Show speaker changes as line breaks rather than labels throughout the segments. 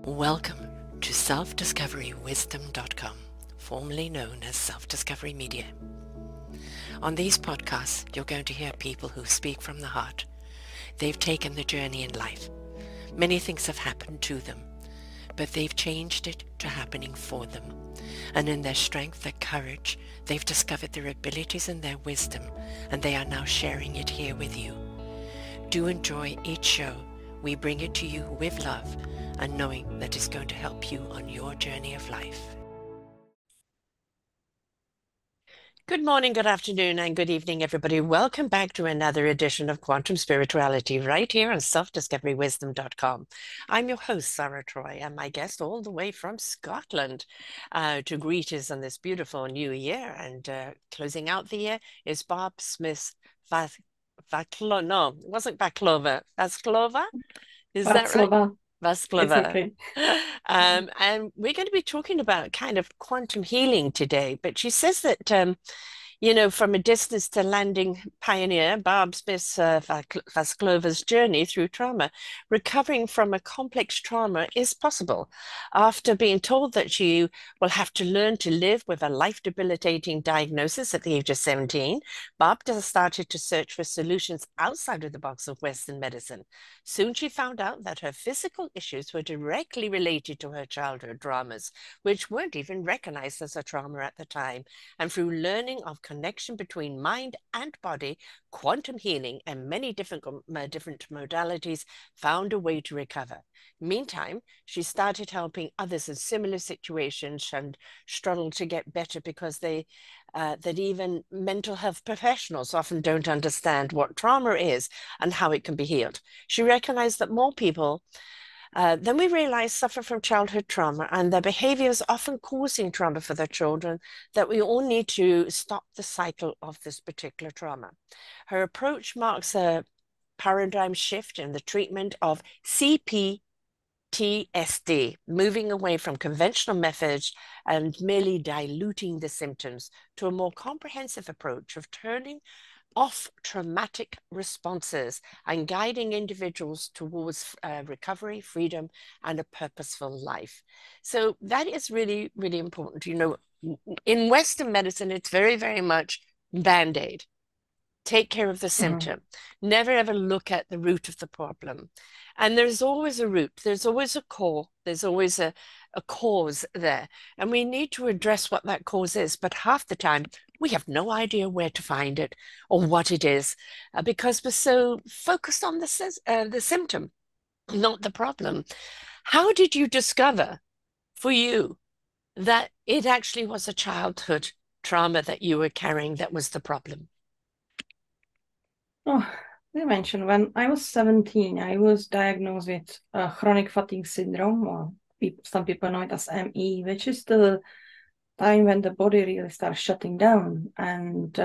Welcome to selfdiscoverywisdom.com, formerly known as Self-Discovery Media. On these podcasts, you're going to hear people who speak from the heart. They've taken the journey in life. Many things have happened to them, but they've changed it to happening for them. And in their strength, their courage, they've discovered their abilities and their wisdom, and they are now sharing it here with you. Do enjoy each show. We bring it to you with love and knowing that it's going to help you on your journey of life. Good morning, good afternoon, and good evening, everybody. Welcome back to another edition of Quantum Spirituality right here on selfdiscoverywisdom.com. I'm your host, Sarah Troy, and my guest all the way from Scotland to greet us on this beautiful new year. And closing out the year is Barb Smith Vaklova. No, it wasn't Baklova. Vasklova? Is that right? Vasklova.
Okay.
And we're going to be talking about kind of quantum healing today. But she says that, from a distance to landing pioneer, Barb Smith Vasklova's journey through trauma, recovering from a complex trauma is possible. After being told that she will have to learn to live with a life-debilitating diagnosis at the age of 17, Barb started to search for solutions outside of the box of Western medicine. Soon she found out that her physical issues were directly related to her childhood traumas, which weren't even recognized as a trauma at the time. And through learning of connection between mind and body, quantum healing and many different modalities found a way to recover. Meantime, she started helping others in similar situations and struggled to get better because that even mental health professionals often don't understand what trauma is and how it can be healed. She recognized that more people then we realize suffer from childhood trauma and their behaviors often causing trauma for their children, that we all need to stop the cycle of this particular trauma. Her approach marks a paradigm shift in the treatment of CPTSD, moving away from conventional methods and merely diluting the symptoms to a more comprehensive approach of turning off traumatic responses and guiding individuals towards recovery, freedom, and a purposeful life. So that is really, really important. In Western medicine, it's very, very much Band-Aid. Take care of the symptom. Never ever look at the root of the problem. And there's always a root, there's always a core, there's always a cause there. And we need to address what that cause is. But half the time, we have no idea where to find it or what it is because we're so focused on the symptom, not the problem. How did you discover for you that it actually was a childhood trauma that you were carrying that was the problem?
Oh, you mentioned when I was 17, I was diagnosed with chronic fatigue syndrome, or some people know it as ME, which is the time when the body really starts shutting down and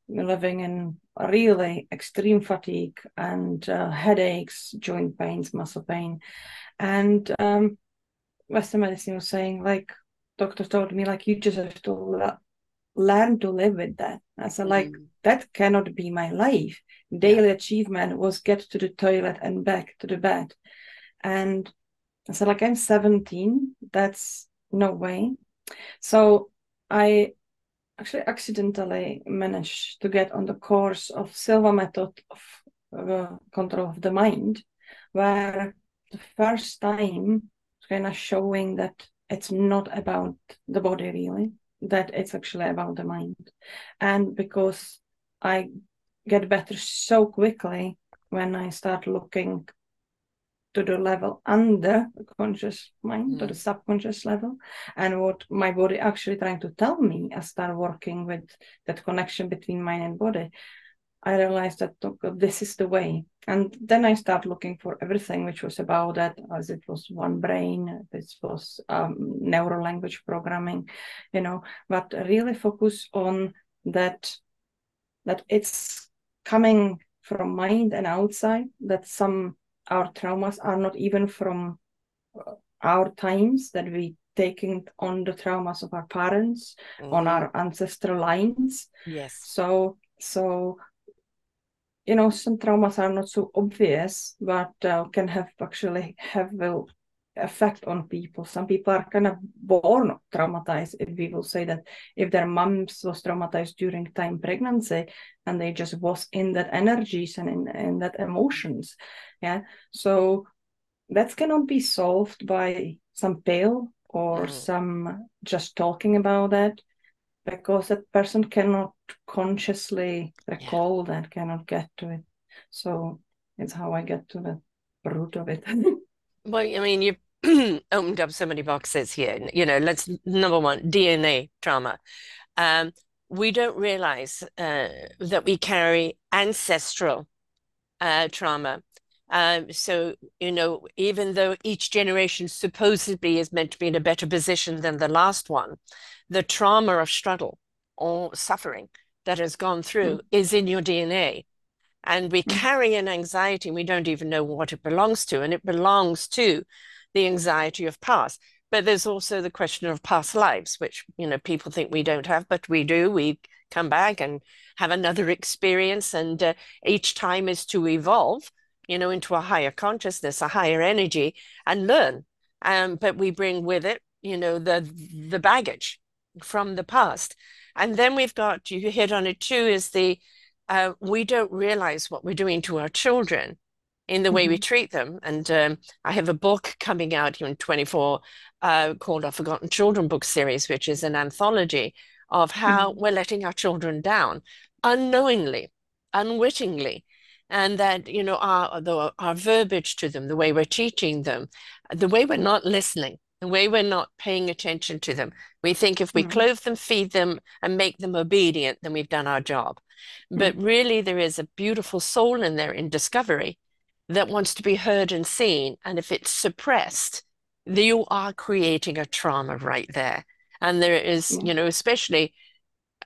living in really extreme fatigue and headaches, joint pains, muscle pain. And Western medicine was saying, like, doctor told me, like, you just have to learn to live with that. I said, like, that cannot be my life. Daily achievement was get to the toilet and back to the bed. And I said, like, I'm 17. That's no way. So I actually accidentally managed to get on the course of Silva method of control of the mind, where the first time kind of showing that it's not about the body really, that it's actually about the mind. And because I get better so quickly when I start looking to the level under the conscious mind, to the subconscious level, and what my body actually trying to tell me, I start working with that connection between mind and body. I realized that this is the way. And then I start looking for everything which was about that, as it was one brain, this was neural language programming, but really focus on that it's coming from mind and outside, that our traumas are not even from our times, that we taking on the traumas of our parents, on our ancestral lines.
Yes.
So some traumas are not so obvious, but can have effect on people. Some people are kind of born traumatized, if we will say that, if their moms was traumatized during time pregnancy and they just was in that energies and in that emotions. Yeah. So that cannot be solved by some pill or some just talking about that, because that person cannot consciously recall that, cannot get to it. So it's how I get to the root of it.
Well, I mean, you've opened up so many boxes here. You know, let's number one, DNA trauma. Um, we don't realize that we carry ancestral trauma. So, you know, even though each generation supposedly is meant to be in a better position than the last one, the trauma of struggle or suffering that has gone through is in your DNA. And we carry an anxiety, and we don't even know what it belongs to. And it belongs to the anxiety of past. But there's also the question of past lives, which, you know, people think we don't have, but we do. We come back and have another experience. And each time is to evolve, you know, into a higher consciousness, a higher energy, and learn. But we bring with it, you know, the baggage from the past. And then we've got, you hit on it too, is we don't realize what we're doing to our children in the way we treat them. And I have a book coming out in 24 called Our Forgotten Children book series, which is an anthology of how we're letting our children down unknowingly, unwittingly. And that, you know, our verbiage to them, the way we're teaching them, the way we're not listening, the way we're not paying attention to them. We think if we clothe them, feed them, and make them obedient, then we've done our job. But really, there is a beautiful soul in there in discovery that wants to be heard and seen. And if it's suppressed, you are creating a trauma right there. And there is, you know, especially,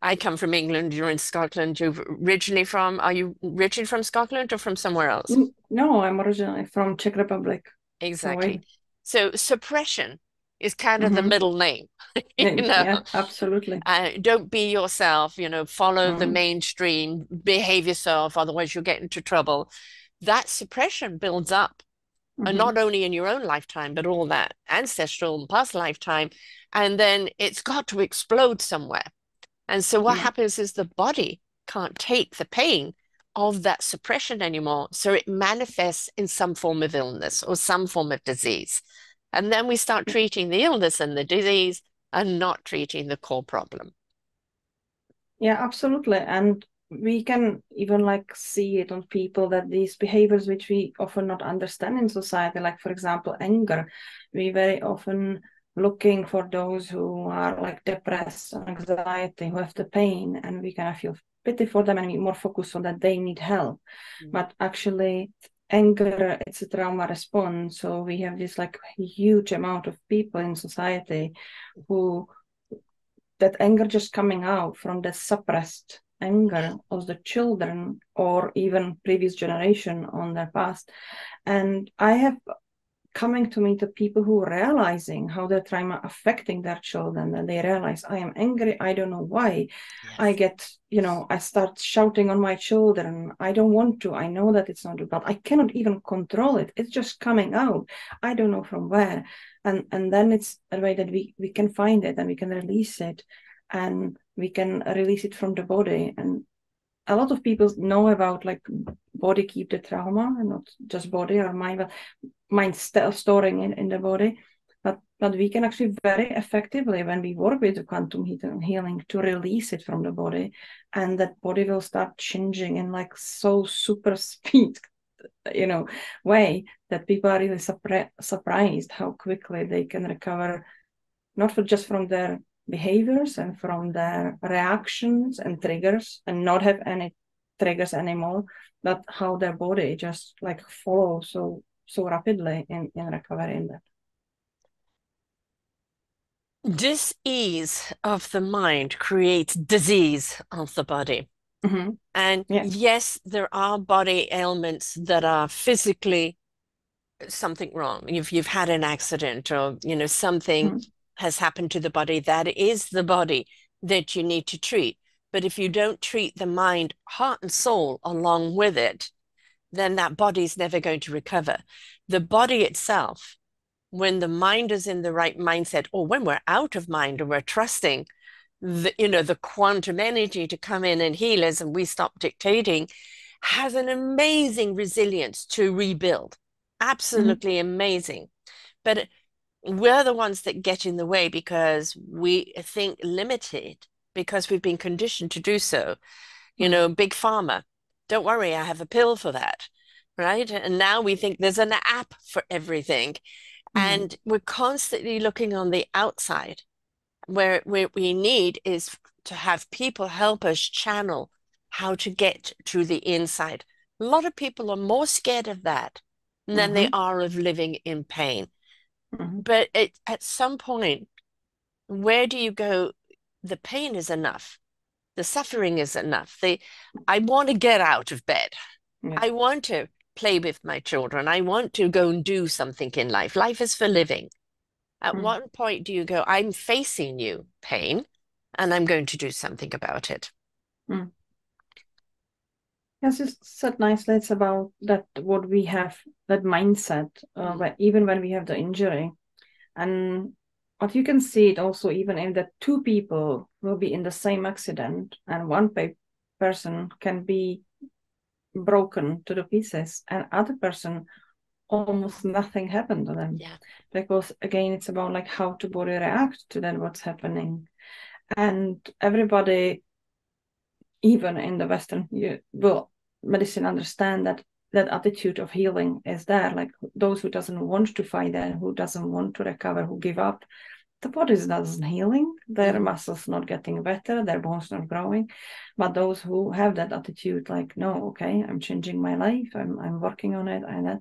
I come from England, you're in Scotland, are you originally from Scotland or from somewhere else?
No, I'm originally from Czech Republic.
Exactly. So suppression is kind of the middle name, you know.
Yeah, absolutely.
Don't be yourself, you know, follow the mainstream, behave yourself, otherwise you'll get into trouble. That suppression builds up, and not only in your own lifetime, but all that ancestral and past lifetime. And then it's got to explode somewhere. And so what happens is the body can't take the pain of that suppression anymore. So it manifests in some form of illness or some form of disease. And then we start treating the illness and the disease and not treating the core problem.
Yeah, absolutely. And we can even like see it on people that these behaviors which we often not understand in society, like for example, anger, we very often looking for those who are like depressed, anxiety, who have the pain, and we kind of feel pity for them and we more focus on that they need help. But actually anger, it's a trauma response. So we have this like huge amount of people in society who that anger just coming out from the suppressed anger of the children or even previous generation on their past. And I have coming to me the people who are realizing how their trauma affecting their children, and they realize I am angry, I don't know why. I get, you know, I start shouting on my children. I don't want to, I know that it's not good, but I cannot even control it. It's just coming out. I don't know from where. And then it's a way that we can find it and we can release it, and we can release it from the body. And a lot of people know about like body keep the trauma, and not just body or mind, but mind still storing in the body. But we can actually very effectively, when we work with the quantum healing, to release it from the body, and that body will start changing in like so super speed, you know, way that people are really surprised how quickly they can recover, not for just from their behaviors and from their reactions and triggers, and not have any triggers anymore, but how their body just like follows so rapidly in recovery in that.
Dis-ease of the mind creates disease of the body. And yes, there are body ailments that are physically something wrong. If you've had an accident or, you know, something has happened to the body, that is the body that you need to treat. But if you don't treat the mind, heart, and soul along with it, then that body's never going to recover. The body itself when the mind is in the right mindset, or when we're out of mind and we're trusting the quantum energy to come in and heal us and we stop dictating, has an amazing resilience to rebuild. Absolutely amazing. But we're the ones that get in the way because we think limited, because we've been conditioned to do so. Big pharma, don't worry, I have a pill for that, right? And now we think there's an app for everything. And we're constantly looking on the outside, where we need is to have people help us channel how to get to the inside. A lot of people are more scared of that than they are of living in pain. But at some point, where do you go? The pain is enough. The suffering is enough. I want to get out of bed.
Yeah.
I want to play with my children. I want to go and do something in life. Life is for living. At what point do you go, I'm facing you, pain, and I'm going to do something about it?
Yes, you said nicely. It's about that what we have, that mindset, even when we have the injury. And what you can see it also even in that two people will be in the same accident and one person can be broken to the pieces and other person almost nothing happened to them.
Yeah.
Because again, it's about like how to body react to then what's happening. And everybody, even in the Western medicine, understand that attitude of healing is there. Like those who doesn't want to fight and who doesn't want to recover, who give up, the body doesn't healing, their muscles not getting better, their bones not growing. But those who have that attitude, like, no, okay, I'm changing my life, I'm working on it, and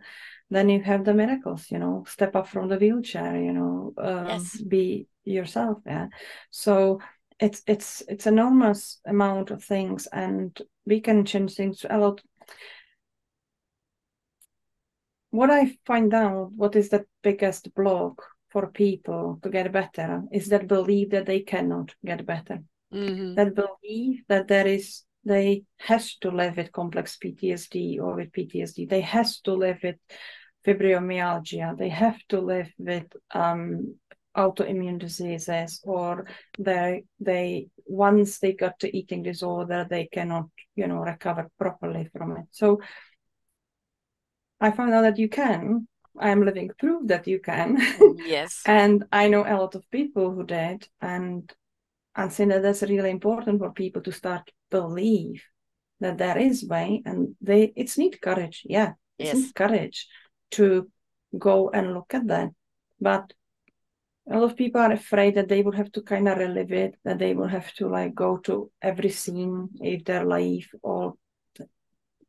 then you have the miracles, step up from the wheelchair,
Yes.
be yourself. Yeah. So it's enormous amount of things, and we can change things a lot. What I find out, what is the biggest block for people to get better, is that belief that they cannot get better. That belief that they has to live with complex PTSD or with PTSD. They has to live with fibromyalgia. They have to live with autoimmune diseases, or they once they got to eating disorder, they cannot, recover properly from it. So I found out that you can. I'm living proof that you can.
Yes.
And I know a lot of people who did, and I think that that's really important for people to start believe that there is way, and it's need courage. Yeah, it's need courage to go and look at that. But a lot of people are afraid that they will have to kind of relive it, that they will have to like go to every scene in their life or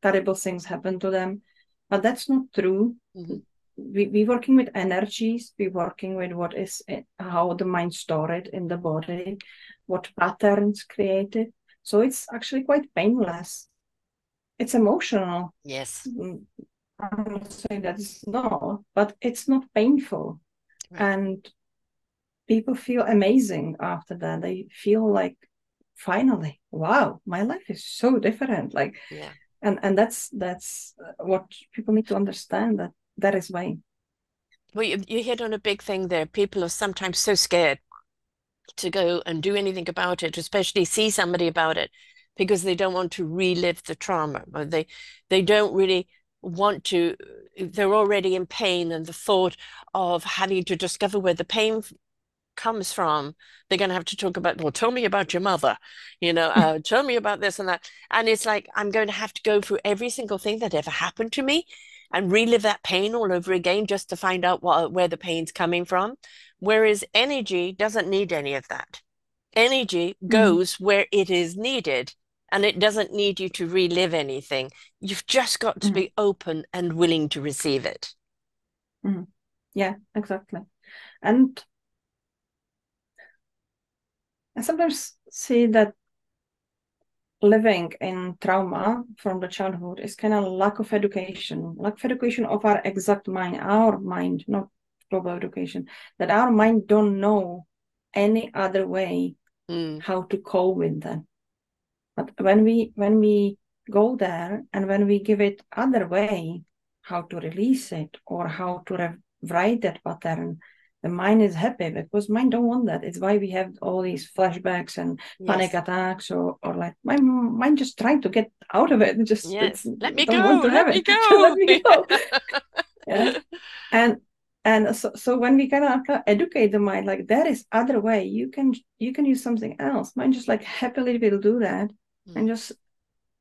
terrible things happen to them. But that's not true. We're working with energies. We're working with what is how the mind stored in the body, what patterns created. So it's actually quite painless. It's emotional.
Yes.
I'm not saying that it's not, but it's not painful. Right. And people feel amazing after that. They feel like, finally, wow, my life is so different. Like,
yeah.
And that's what people need to understand, that is way.
Well, you hit on a big thing there. People are sometimes so scared to go and do anything about it, especially see somebody about it, because they don't want to relive the trauma, or they don't really want to. They're already in pain, and the thought of having to discover where the pain comes from, they're going to have to talk about, well, tell me about your mother, tell me about this and that. And it's like, I'm going to have to go through every single thing that ever happened to me and relive that pain all over again just to find out where the pain's coming from. Whereas energy doesn't need any of that. Energy goes where it is needed, and it doesn't need you to relive anything. You've just got to be open and willing to receive it.
Yeah, exactly. And I sometimes see that living in trauma from the childhood is kind of lack of education of our exact mind, our mind, not global education, that our mind don't know any other way how to cope with them. But when we go there and when we give it other way, how to release it or how to write that pattern, the mind is happy because mind don't want that. It's why we have all these flashbacks and panic
Yes.
attacks, or like my mind just trying to get out of it. It's
Yes. Let me
don't want
go.
to have
Let me
it. Let
go.
me go. Yeah. And so when we kind of educate the mind, like there is other way. You can use something else. Mind just like happily will do that and just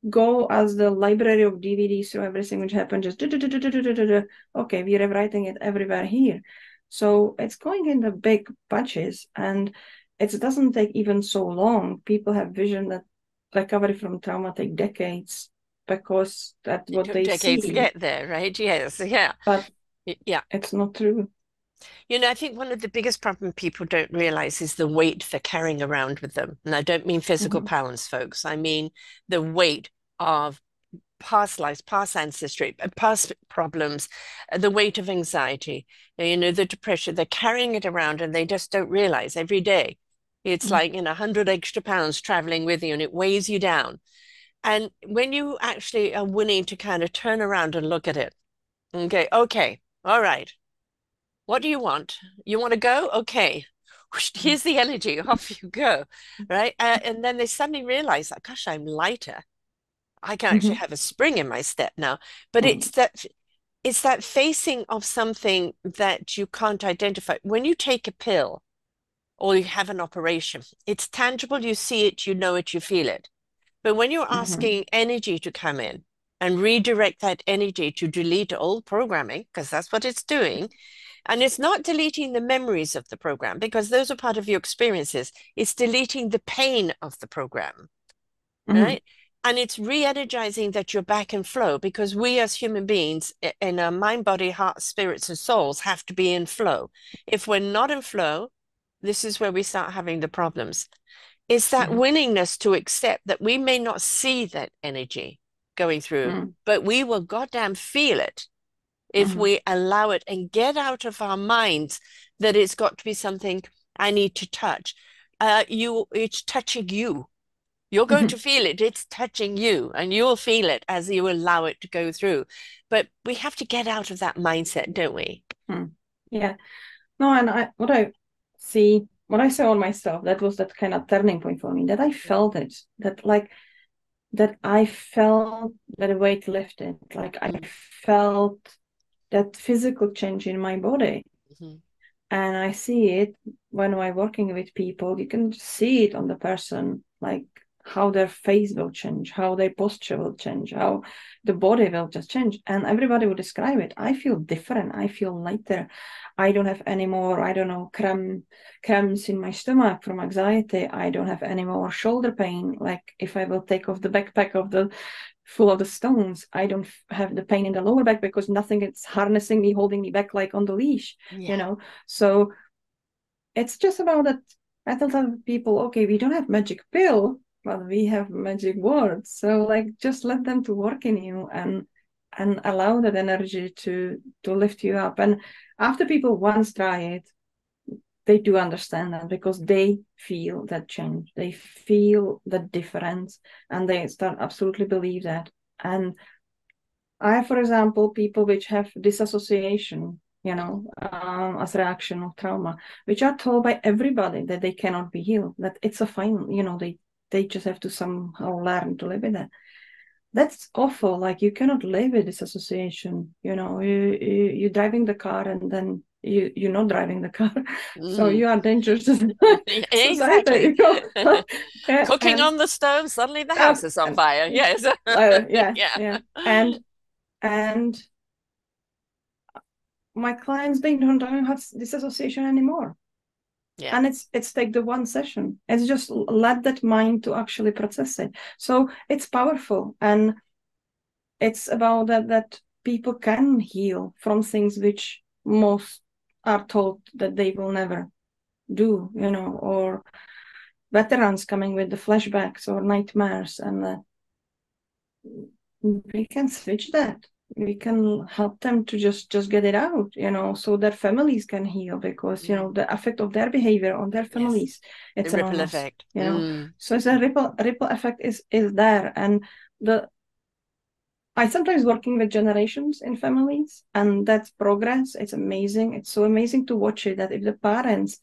go as the library of DVDs through everything which happened. Just okay, we're rewriting it everywhere here. So it's going in the big batches, and it doesn't take even so long. People have vision that recovery from trauma take decades because that's
It
what
took
they
decades to
see.
get there, right? Yes. Yeah.
But
Yeah.
it's not true.
You know, I think one of the biggest problem people don't realize is the weight they're carrying around with them. And I don't mean physical
Mm-hmm.
pounds, folks. I mean the weight of past lives, past ancestry, past problems, the weight of anxiety, you know, the depression. They're carrying it around and they just don't realize every day. It's like, 100 extra pounds traveling with you and it weighs you down. And when you actually are willing to kind of turn around and look at it and go, okay, all right, what do you want? You want to go? Okay. Here's the energy. Off you go. Right. And then they suddenly realize that, gosh, I'm lighter. I can actually
Mm-hmm.
have a spring in my step now. But it's that facing of something that you can't identify. When you take a pill or you have an operation, it's tangible, you see it, you know it, you feel it. But when you're
Mm-hmm.
asking energy to come in and redirect that energy to delete old programming, because that's what it's doing, and it's not deleting the memories of the program because those are part of your experiences. It's deleting the pain of the program,
Mm-hmm.
right? And it's re-energizing that you're back in flow because we as human beings in our mind, body, heart, spirits, and souls have to be in flow. If we're not in flow, this is where we start having the problems. It's that
Mm-hmm.
willingness to accept that we may not see that energy going through,
Mm-hmm.
but we will goddamn feel it if
Mm-hmm.
we allow it and get out of our minds that it's got to be something I need to touch. It's touching you. You're going
Mm-hmm.
to feel it. It's touching you, and you'll feel it as you allow it to go through. But we have to get out of that mindset, don't we?
Mm. Yeah. No, and what I saw on myself, that was that kind of turning point for me, that I felt it, that I felt that weight lifted, like I
Mm-hmm.
felt that physical change in my body.
Mm-hmm.
And I see it when I'm working with people, you can see it on the person, like how their face will change, how their posture will change, how the body will just change. And everybody will describe it. I feel different. I feel lighter. I don't have any more, I don't know, cramps in my stomach from anxiety. I don't have any more shoulder pain. Like if I will take off the backpack of the full of the stones, I don't have the pain in the lower back because nothing is harnessing me, holding me back like on the leash,
Yeah.
you know. So it's just about that. I tell people, okay, we don't have magic pill, but we have magic words. So like just let them to work in you and allow that energy to lift you up. And after people once try it, they do understand that because they feel that change. They feel the difference and they start absolutely believe that. And I, for example, people which have disassociation, as reaction of trauma, which are told by everybody that they cannot be healed, that it's a fine, they just have to somehow learn to live with that. That's awful. Like you cannot live with disassociation. You're driving the car and then you're not driving the car, so
Mm.
you are dangerous to
Exactly.
society. Yeah,
Cooking on the stove, suddenly the house is on
and
fire. Yes.
yeah,
Yeah.
yeah, and my clients they don't have disassociation anymore,
Yeah.
and it's take the one session. It's just let that mind to actually process it. So it's powerful, and it's about that people can heal from things which most are told that they will never do, or veterans coming with the flashbacks or nightmares, and we can switch that. We can help them to just get it out, so their families can heal, because
Mm.
the effect of their behavior on their
Yes.
families,
The
it's
ripple
enormous.
effect. Mm.
So it's a ripple effect is there, and the I sometimes working with generations in families, and that's progress. It's amazing. It's so amazing to watch it that if the parents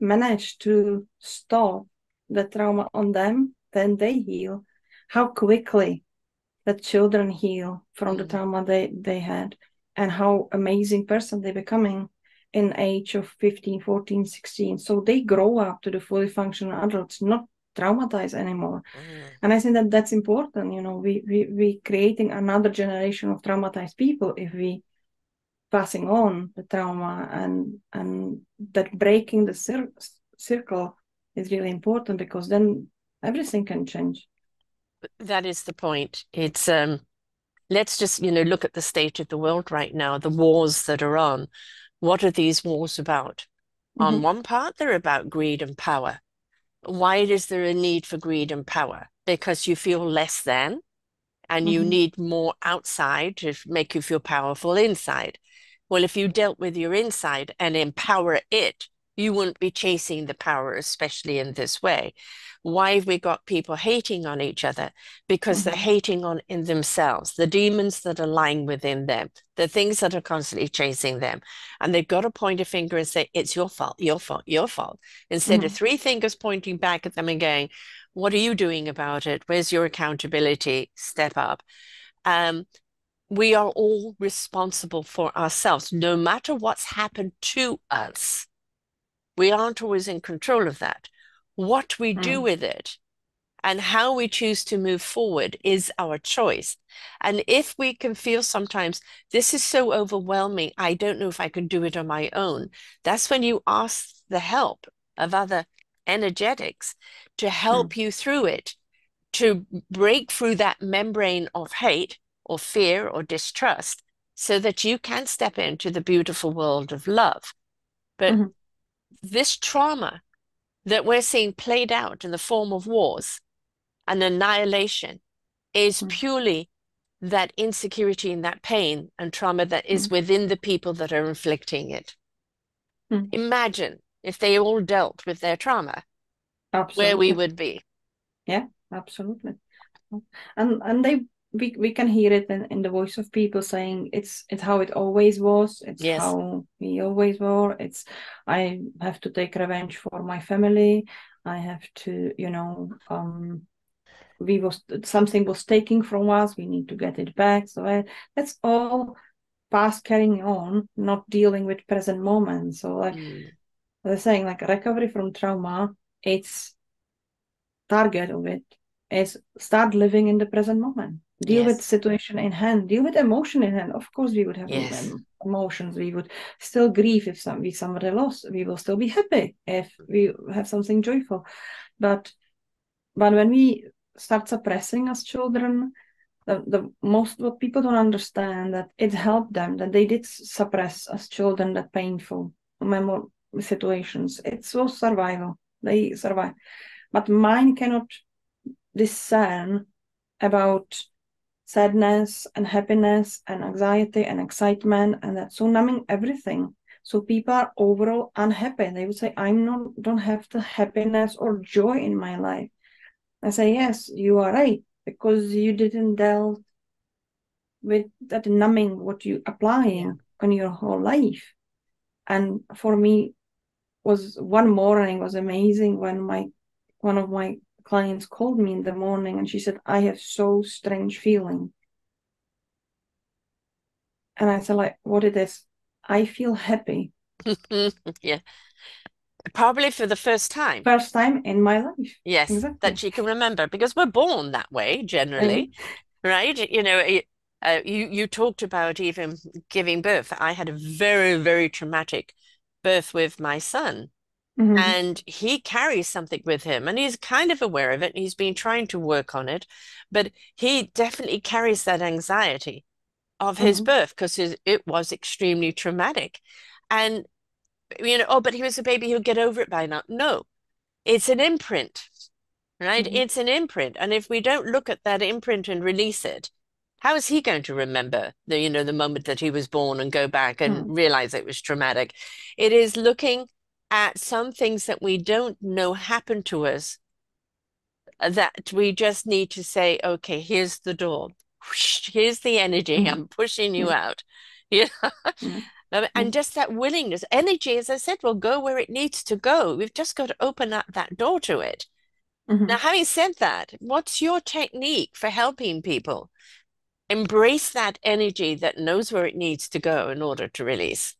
manage to stop the trauma on them, then they heal. How quickly the children heal from the
Mm.
trauma they had, and how amazing person they're becoming in age of 15, 14, 16. So they grow up to the fully functional adults, not traumatized anymore.
Mm.
And I think that that's important. You know, we creating another generation of traumatized people if we passing on the trauma, and that breaking the circle is really important, because then everything can change.
That is the point. It's let's just, look at the state of the world right now, the wars that are on. What are these wars about? On
Mm-hmm.
one part, they're about greed and power. Why is there a need for greed and power? Because you feel less than, and you
Mm-hmm.
need more outside to make you feel powerful inside. Well, if you dealt with your inside and empower it, you wouldn't be chasing the power, especially in this way. Why have we got people hating on each other? Because they're
Mm-hmm.
hating on in themselves, the demons that are lying within them, the things that are constantly chasing them. And they've got to point a finger and say, it's your fault, your fault, your fault, instead of
Mm-hmm.
three fingers pointing back at them and going, what are you doing about it? Where's your accountability? Step up. Um, we are all responsible for ourselves, no matter what's happened to us. We aren't always in control of that. What we do
Mm-hmm.
with it and how we choose to move forward is our choice. And if we can feel sometimes this is so overwhelming, I don't know if I can do it on my own, that's when you ask the help of other energetics to help you through it, to break through that membrane of hate or fear or distrust so that you can step into the beautiful world of love. But
Mm-hmm.
this trauma that we're seeing played out in the form of wars and annihilation is purely that insecurity and that pain and trauma that is
Mm-hmm.
within the people that are inflicting it.
Mm-hmm.
Imagine if they all dealt with their trauma, where we
Absolutely.
would be.
Yeah, absolutely. And we can hear it in the voice of people saying it's how it always was, it's
Yes.
how we always were, it's I have to take revenge for my family, I have to, we was something was taken from us, we need to get it back. So that's all past carrying on, not dealing with present moment. So like
Mm.
they're saying, like recovery from trauma, its target of it is start living in the present moment. Deal with
Yes.
situation in hand. Deal with emotion in hand. Of course, we would have
Yes.
emotions. We would still grieve if somebody lost. We will still be happy if we have something joyful. But when we start suppressing as children, the most what people don't understand that it helped them that they did suppress as children that painful memory situations. It was survival. They survive. But mine cannot discern about sadness and happiness and anxiety and excitement, and that's so numbing everything. So people are overall unhappy. They would say, I'm not don't have the happiness or joy in my life. I say, yes, you are right, because you didn't deal with that numbing what you
Yeah.
applying on your whole life. And for me, was one morning was amazing when my one of my clients called me in the morning and she said, I have so strange feeling. And I said, like, what it is? I feel happy.
Yeah. Probably for the first time.
First time in my life.
Yes, that
Exactly.
she can remember because we're born that way generally, right? You talked about even giving birth. I had a very, very traumatic birth with my son,
Mm-hmm.
and he carries something with him, and he's kind of aware of it, and he's been trying to work on it, but he definitely carries that anxiety of his
Mm-hmm.
birth because it was extremely traumatic. And oh, but he was a baby, he'll get over it by now. No, it's an imprint, right?
Mm-hmm.
It's an imprint. And if we don't look at that imprint and release it, how is he going to remember the moment that he was born and go back and
Mm-hmm.
realize it was traumatic? It is looking at some things that we don't know happen to us that we just need to say, okay, here's the door. whoosh, here's the energy.
Mm-hmm.
I'm pushing you
Yeah.
out. You know?
Yeah.
And just that willingness, energy, as I said, will go where it needs to go. We've just got to open up that door to it.
Mm-hmm.
Now, having said that, what's your technique for helping people embrace that energy that knows where it needs to go in order to release?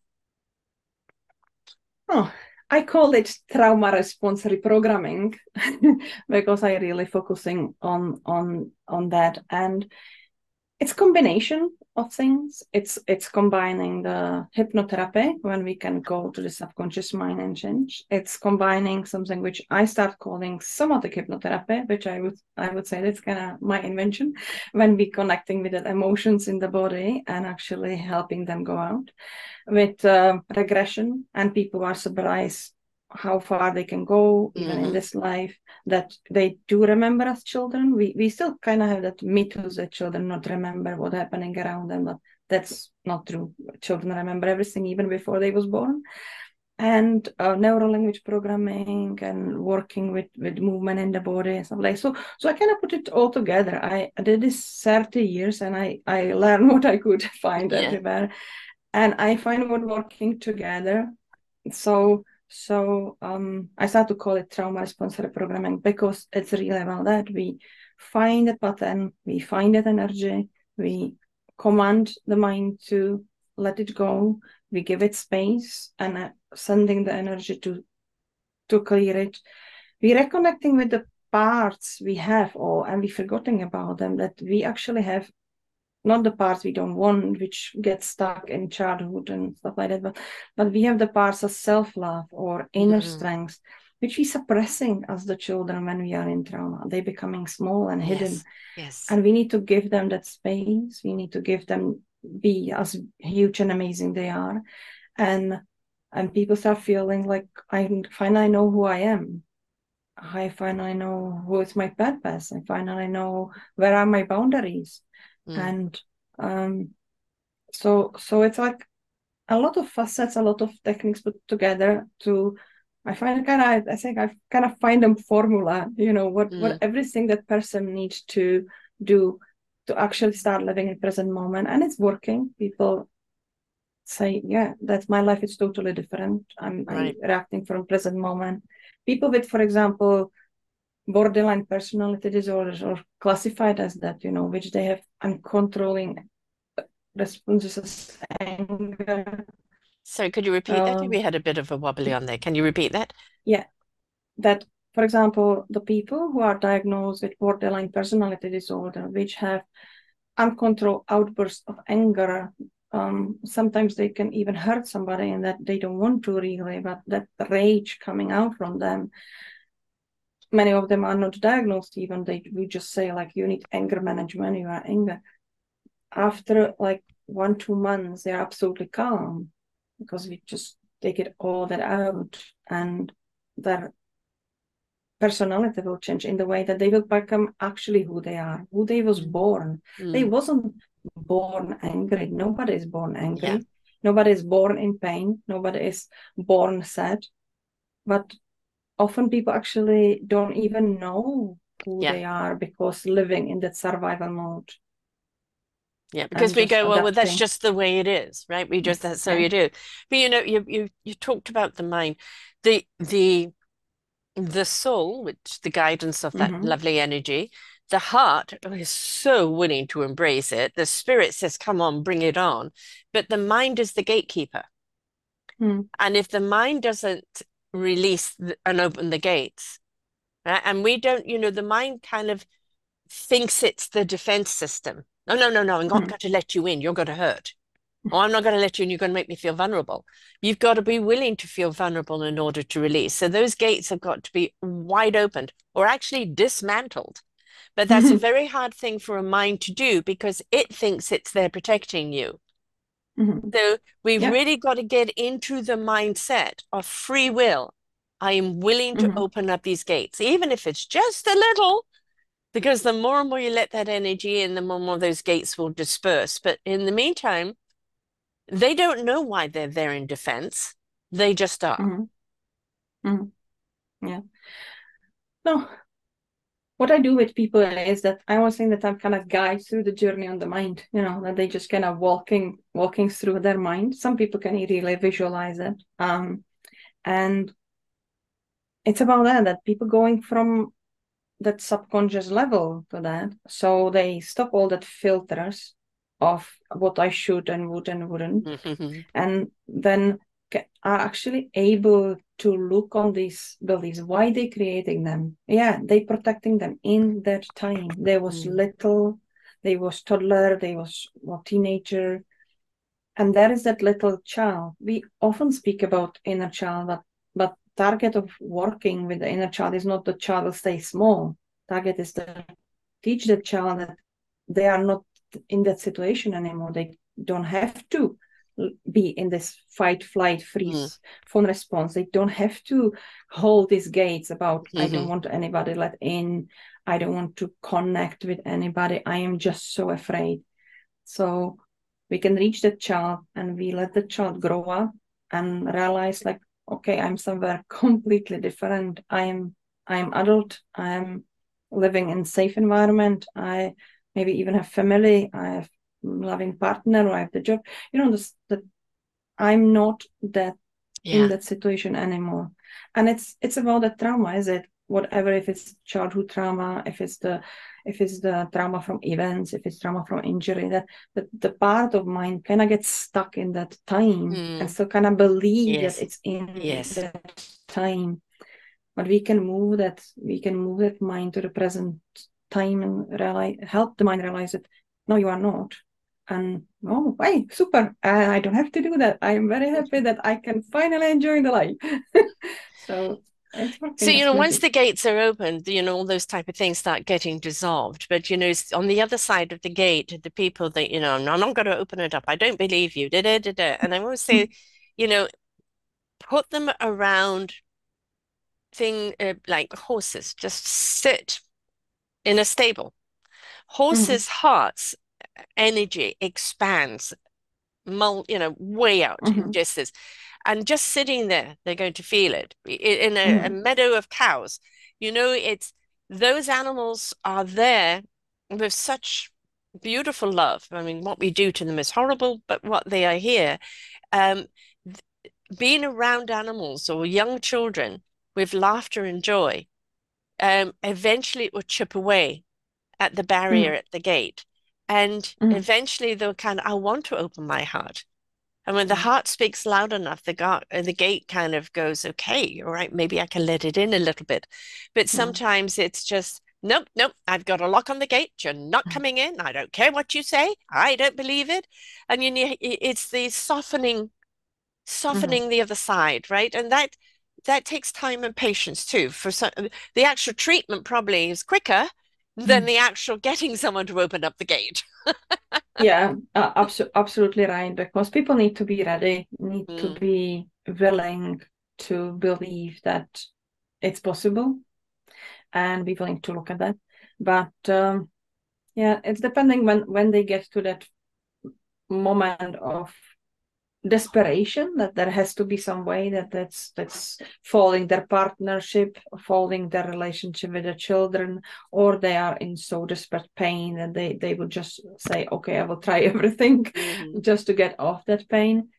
Oh, I call it trauma response reprogramming because I really focusing on that, and it's combination of things. It's combining the hypnotherapy when we can go to the subconscious mind and change. It's combining something which I start calling somatic hypnotherapy, which I would say that's kind of my invention, when we connecting with the emotions in the body and actually helping them go out with regression, and people are surprised how far they can go even in
Mm-hmm.
this life, that they do remember as children. We still kind of have that mythos that children not remember what happening around them, but that's not true. Children remember everything even before they was born. And neural language programming and working with movement in the body and stuff like so I kind of put it all together. I did this 30 years, and I learned what I could find
Yeah.
everywhere, and I find what working together. So I start to call it trauma response reprogramming because it's really about that. We find a pattern, we find that energy, we command the mind to let it go, we give it space, and sending the energy to clear it. We reconnecting with the parts we have, or and we forgetting about them, that we actually have not the parts we don't want, which get stuck in childhood and stuff like that, but we have the parts of self-love or inner
Mm-hmm.
strength, which we suppressing as the children when we are in trauma. They becoming small and hidden,
Yes. Yes.
and we need to give them that space. We need to give them be as huge and amazing they are, and people start feeling like I finally know who I am. I finally know who is my purpose. I finally know where are my boundaries,
Mm.
and um, so it's like a lot of facets, a lot of techniques put together to. I find kind of, I think I kind of find them formula, what
Mm.
everything that person needs to do to actually start living in present moment, and it's working. People say, yeah, that's my life. It's totally different. I
Right.
reacting from present moment. People with, for example, borderline personality disorders or classified as that, which they have uncontrolling responses as anger.
So could you repeat that? We had a bit of a wobbly on there. Can you repeat that?
Yeah, that, for example, the people who are diagnosed with borderline personality disorder, which have uncontrolled outbursts of anger, sometimes they can even hurt somebody and that they don't want to really, but that rage coming out from them. Many of them are not diagnosed even. We just say like you need anger management, you are angry. After like 1-2 months, they're absolutely calm because we just take it all that out, and their personality will change in the way that they will become actually who they are, who they was
Mm.
born. They
Mm.
wasn't born angry. Nobody is born
Yeah.
angry. Nobody is born in pain. Nobody is born sad. But often people actually don't even know who
Yeah.
they are because living in that survival mode
Yeah, because
and
we
just
go, well, that's
adapting.
just the way it is, right? We just that's so
Yeah.
you do. But you talked about the mind, the the soul, which the guidance of that
Mm-hmm.
lovely energy, the heart is so willing to embrace it. The spirit says, "Come on, bring it on," but the mind is the gatekeeper,
Mm-hmm.
and if the mind doesn't release and open the gates, right? And we don't, the mind kind of thinks it's the defense system. No, no, no, no, I'm not
Mm-hmm.
going to let you in. You're going to hurt. Oh, I'm not going to let you in. You're going to make me feel vulnerable. You've got to be willing to feel vulnerable in order to release. So those gates have got to be wide opened or actually dismantled. But that's a very hard thing for a mind to do because it thinks it's there protecting you.
Mm-hmm.
So we've
Yeah.
really got to get into the mindset of free will. I am willing to
Mm-hmm.
open up these gates, even if it's just a little, because the more and more you let that energy in, the more and more those gates will disperse. But in the meantime, they don't know why they're there in defense. They just are.
Mm-hmm. Mm-hmm. Yeah. No, what I do with people is that I always think that I'm kind of guide through the journey on the mind, that they just kind of walking through their mind. Some people can really visualize it. And it's about that people going from that subconscious level to that. So they stop all that filters of what I should and would and wouldn't.
Mm-hmm.
And then are actually able to look on these beliefs. Why they creating them? Yeah, they protecting them in that time. They was little, they was toddler, they was teenager. And there is that little child. We often speak about inner child, but target of working with the inner child is not the child will stay small. Target is to teach the child that they are not in that situation anymore. They don't have to be in this fight, flight, freeze, phone response. They don't have to hold these gates about, I don't want anybody let in. I don't want to connect with anybody. I am just so afraid. So we can reach the child and we let the child grow up and realize like, okay, I'm somewhere completely different. I'm adult. I'm living in safe environment. I maybe even have family. I have loving partner. Or I have the job. That I'm not that in that situation anymore. And it's about the trauma, is it? Whatever, if it's childhood trauma, if it's the trauma from events, if it's trauma from injury, that the part of mind kind of gets stuck in that time and still kind of believe that it's in that time. But we can move that mind to the present time and help the mind realize that no, you are not. And oh, hey, super! I don't have to do that. I am very happy that I can finally enjoy the life. So it's working.
So, once the gates are opened, all those type of things start getting dissolved. But, on the other side of the gate, the people that, I'm not going to open it up. I don't believe you. Da, da, da, da. And I always say, put them around like horses, just sit in a stable. Horses' hearts energy expands, way out in distance. And just sitting there, they're going to feel it. In a meadow of cows, it's those animals are there with such beautiful love. I mean, what we do to them is horrible, but what they are here, being around animals or young children with laughter and joy, eventually it will chip away at the barrier at the gate. And eventually they'll I want to open my heart. And when the heart speaks loud enough, the gate kind of goes, okay, all right, maybe I can let it in a little bit. But sometimes it's just, nope, I've got a lock on the gate. You're not coming in. I don't care what you say. I don't believe it. And it's the softening the other side, right? And that takes time and patience too. The actual treatment probably is quicker than the actual getting someone to open up the gate.
Yeah, absolutely right. Because people need to be ready, need to be willing to believe that it's possible and be willing to look at that. But yeah, it's depending when they get to that moment of desperation, that there has to be some way that's falling their partnership, falling their relationship with the children, or they are in so desperate pain that they would just say, okay, I will try everything just to get off that pain.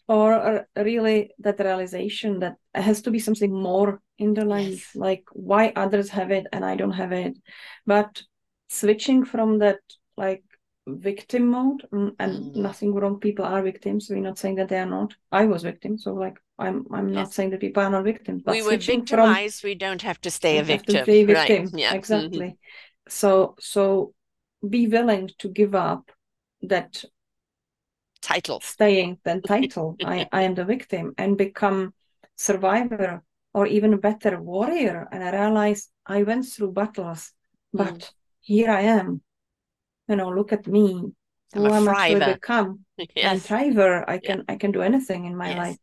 Or really that realization that it has to be something more in their life, like why others have it and I don't have it. But switching from that like victim mode, and nothing wrong, people are victims, we're not saying that they are not. I was victim, so like I'm not saying that people are not victims, but
we were victimized, we don't have to stay a victim.
Have to be a victim.
Right. Yeah.
Exactly. So be willing to give up that
title,
staying then title. I am the victim, and become survivor, or even a better warrior. And I realize I went through battles, but here I am. Look at me. Who I'm actually become. I'm thriver. I can do anything in my life.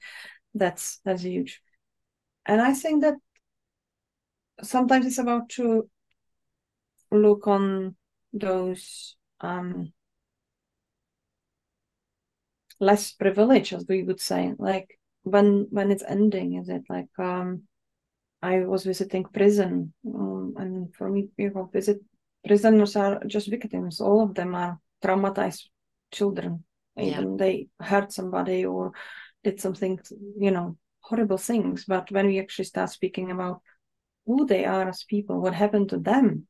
That's huge. And I think that sometimes it's about to look on those less privileged, as we would say, like when it's ending, is it like I was visiting prison, and for me, prisoners are just victims. All of them are traumatized children. Even they hurt somebody or did something, horrible things. But when we actually start speaking about who they are as people, what happened to them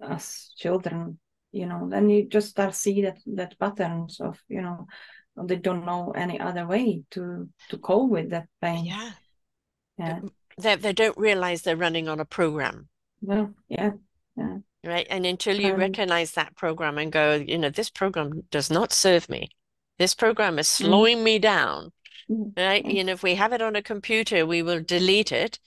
as children, then you just start see that patterns of, they don't know any other way to cope with that pain.
Yeah.
Yeah.
They don't realize they're running on a program.
Well, yeah.
Right. And until you recognize that program and go, this program does not serve me. This program is slowing me down. Right. If we have it on a computer, we will delete it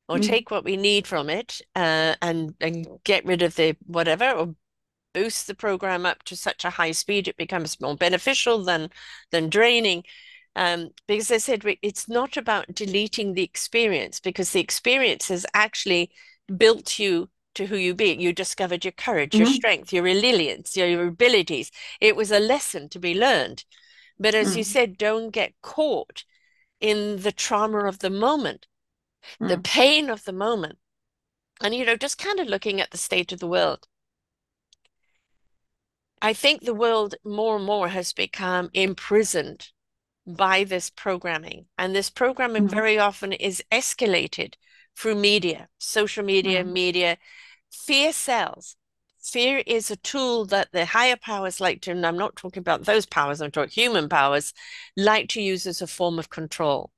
or take what we need from it and get rid of the whatever, or boost the program up to such a high speed it becomes more beneficial than draining. Because I said it's not about deleting the experience, because the experience has actually built you to who you be. You discovered your courage, your strength, your resilience, your abilities. It was a lesson to be learned. But as you said, don't get caught in the trauma of the moment, the pain of the moment. And, just kind of looking at the state of the world. I think the world more and more has become imprisoned by this programming. And this programming very often is escalated through media, social media, media. Fear sells. Fear is a tool that the higher powers like to, and I'm not talking about those powers, I'm talking human powers, like to use as a form of control.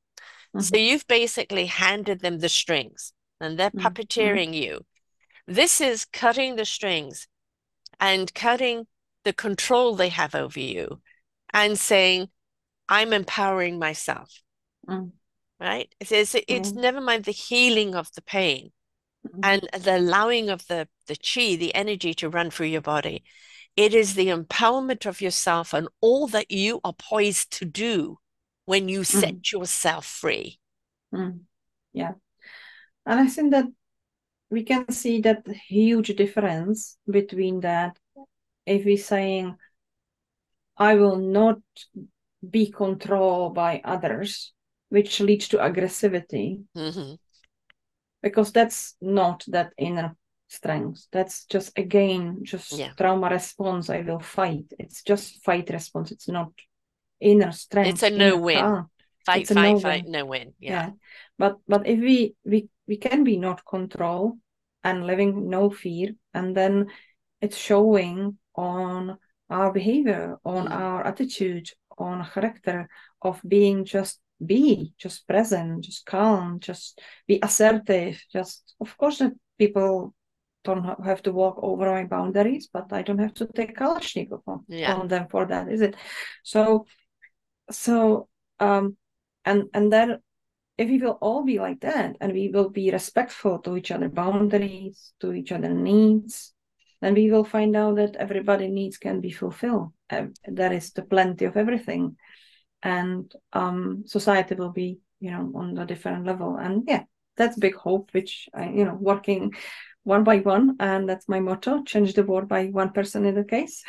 So you've basically handed them the strings and they're puppeteering you. This is cutting the strings and cutting the control they have over you and saying, I'm empowering myself. Right? It's never mind the healing of the pain and the allowing of the chi, the energy to run through your body. It is the empowerment of yourself and all that you are poised to do when you set yourself free.
Yeah. And I think that we can see that huge difference between that if we're saying, I will not be controlled by others, which leads to aggressivity. Because that's not that inner strength. That's just, again, trauma response. I will fight. It's just fight response. It's not inner strength.
It's a no-win. Fight, no win. Yeah.
But if we can be not control and living no fear, and then it's showing on our behavior, on our attitude, on character of being just present, just calm, just be assertive. Just, of course, that people don't have to walk over my boundaries, but I don't have to take Kalashnikov on them for that, is it? So and then if we will all be like that, and we will be respectful to each other's boundaries, to each other's needs, then we will find out that everybody's needs can be fulfilled. There is the plenty of everything, and society will be, on a different level. And that's big hope, which I, working one by one, and that's my motto: change the world by one person in the case.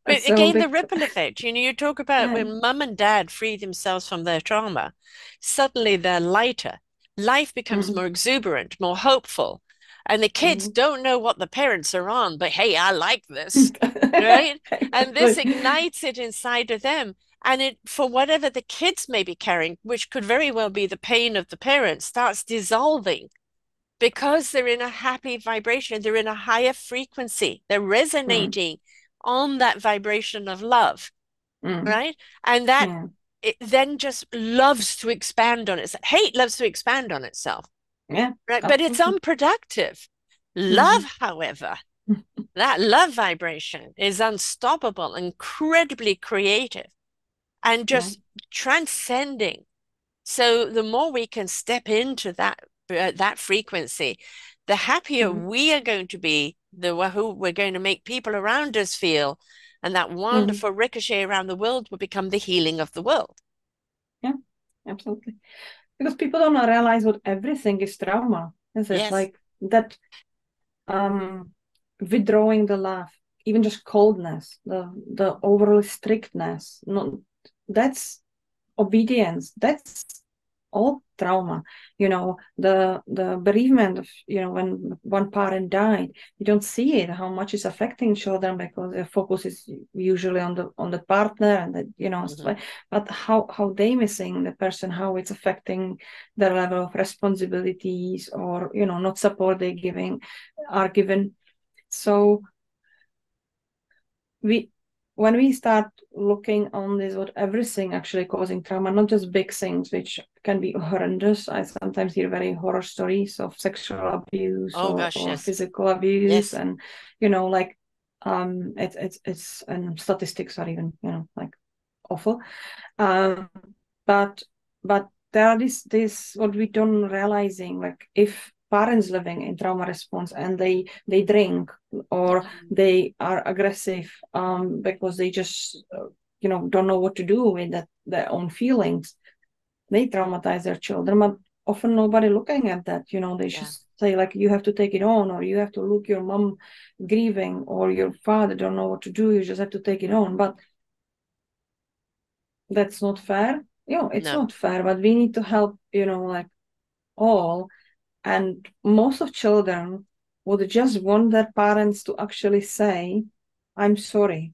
But again, the ripple effect, you talk about when mum and dad free themselves from their trauma, suddenly they're lighter. Life becomes more exuberant, more hopeful. And the kids don't know what the parents are on, but hey, I like this, right? And this ignites it inside of them. And it, for whatever the kids may be carrying, which could very well be the pain of the parents, starts dissolving because they're in a happy vibration. They're in a higher frequency. They're resonating on that vibration of love, right? And that it then just loves to expand on itself. Hate loves to expand on itself.
Yeah.
Right. But it's unproductive. Love, however, that love vibration is unstoppable, incredibly creative, and just transcending. So the more we can step into that frequency, the happier we are going to be, who we're going to make people around us feel, and that wonderful ricochet around the world will become the healing of the world.
Yeah, absolutely. Because people don't realize what everything is trauma. Is it?
Yes.
Like that withdrawing the love, even just coldness, the overly strictness. No, that's obedience. That's all trauma. The bereavement of, when one parent died, you don't see it, how much it's affecting children, because the focus is usually on the partner and but how they missing the person, how it's affecting their level of responsibilities, or not support they are given. So when we start looking on this, what everything actually causing trauma, not just big things, which can be horrendous. I sometimes hear very horror stories of sexual abuse or
yes.
physical abuse,
yes.
and it's and statistics are even like awful. But there are this what we don't realizing, like if parents living in trauma response and they drink or they are aggressive because they just don't know what to do with their own feelings, they traumatize their children. But often nobody looking at that, they just say like, you have to take it on, or you have to look your mom grieving, or your father don't know what to do, you just have to take it on. But that's not fair. It's not fair, but we need to help, like all. And most of children would just want their parents to actually say, I'm sorry,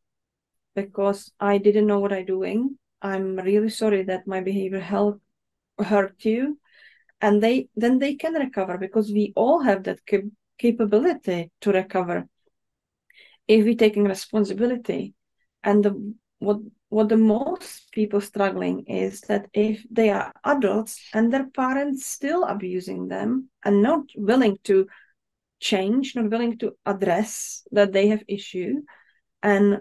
because I didn't know what I'm doing. I'm really sorry that my behavior hurt you. And then they can recover, because we all have that capability to recover if we're taking responsibility. And what the most people struggling is that if they are adults and their parents still abusing them and not willing to change, not willing to address that they have issue, and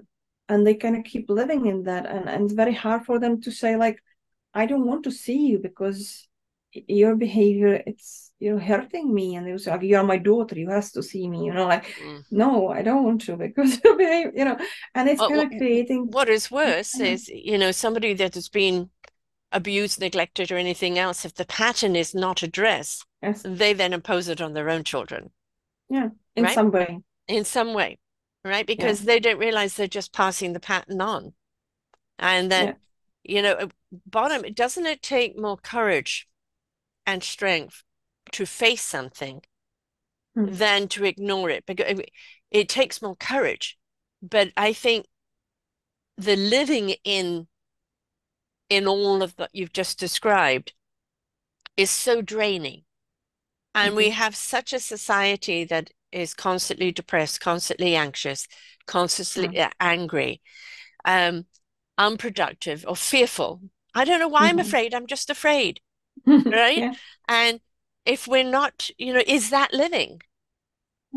they kind of keep living in that, and it's very hard for them to say like, I don't want to see you because your behavior, you're hurting me. And they was like, you are my daughter, you have to see me, no, I don't want to, because your behavior, and it's kind of creating.
What is worse is, somebody that has been abused, neglected, or anything else, if the pattern is not addressed, they then impose it on their own children.
Yeah, in some way,
right? Because they don't realize they're just passing the pattern on. And that, doesn't it take more courage and strength to face something than to ignore it? Because it takes more courage. But I think the living in all of that you've just described is so draining. And we have such a society that is constantly depressed, constantly anxious, constantly angry, unproductive, or fearful. I don't know why I'm afraid. I'm just afraid, right? And if we're not, is that living?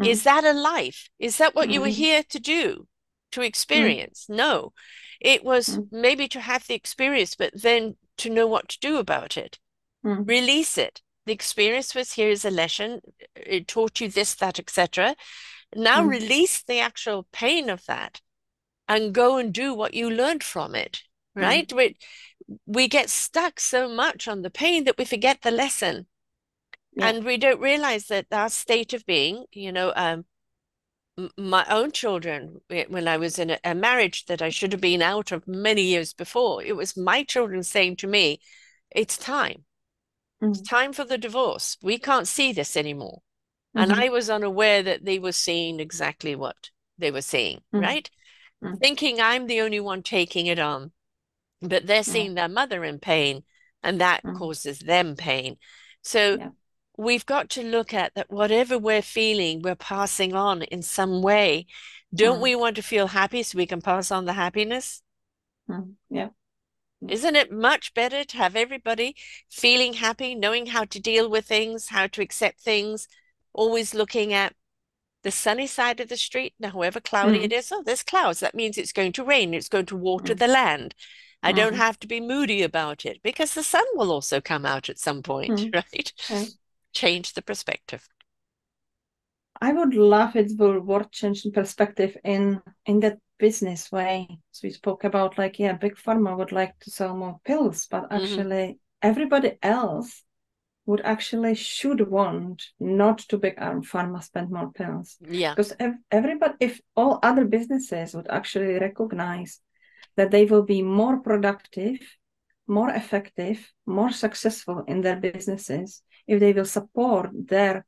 Is that a life? Is that what you were here to do, to experience? No, it was maybe to have the experience, but then to know what to do about it. Release it. The experience was, here is a lesson. It taught you this, that, etc. Now release the actual pain of that and go and do what you learned from it, right? We get stuck so much on the pain that we forget the lesson. And we don't realize that our state of being, my own children, when I was in a marriage that I should have been out of many years before, it was my children saying to me, it's time. It's time for the divorce. We can't see this anymore. And I was unaware that they were seeing exactly what they were seeing, right? Thinking I'm the only one taking it on. But they're seeing their mother in pain, and that causes them pain. So we've got to look at that whatever we're feeling, we're passing on in some way. Don't we want to feel happy so we can pass on the happiness?
Yeah.
Isn't it much better to have everybody feeling happy, knowing how to deal with things, how to accept things, always looking at the sunny side of the street, now however cloudy it is, there's clouds. That means it's going to rain. It's going to water the land. I don't have to be moody about it, because the sun will also come out at some point, right? Change the perspective.
I would love it will work changing perspective in that business way. So we spoke about like, big pharma would like to sell more pills, but actually everybody else would actually should want not to big pharma spend more pills.
Yeah.
Because everybody, if all other businesses would actually recognize that they will be more productive more effective, more successful in their businesses if they will support their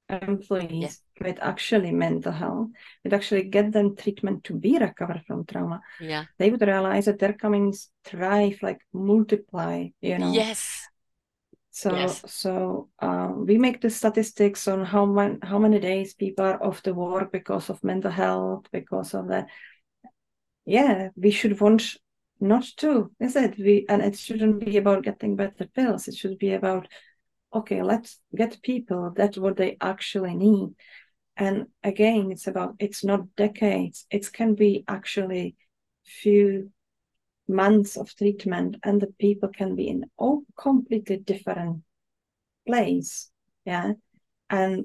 employees with actually mental health, with actually get them treatment to be recovered from trauma.
Yeah.
They would realize that their companies thrive, like multiply, you know.
Yes.
So we make the statistics on how many days people are off the work because of mental health, because of that. Yeah, we should want not to, is it? And it shouldn't be about getting better pills. It should be about, okay, let's get people that's what they actually need. And again, it's not decades. It can be actually few months of treatment, and the people can be in a completely different place. Yeah. And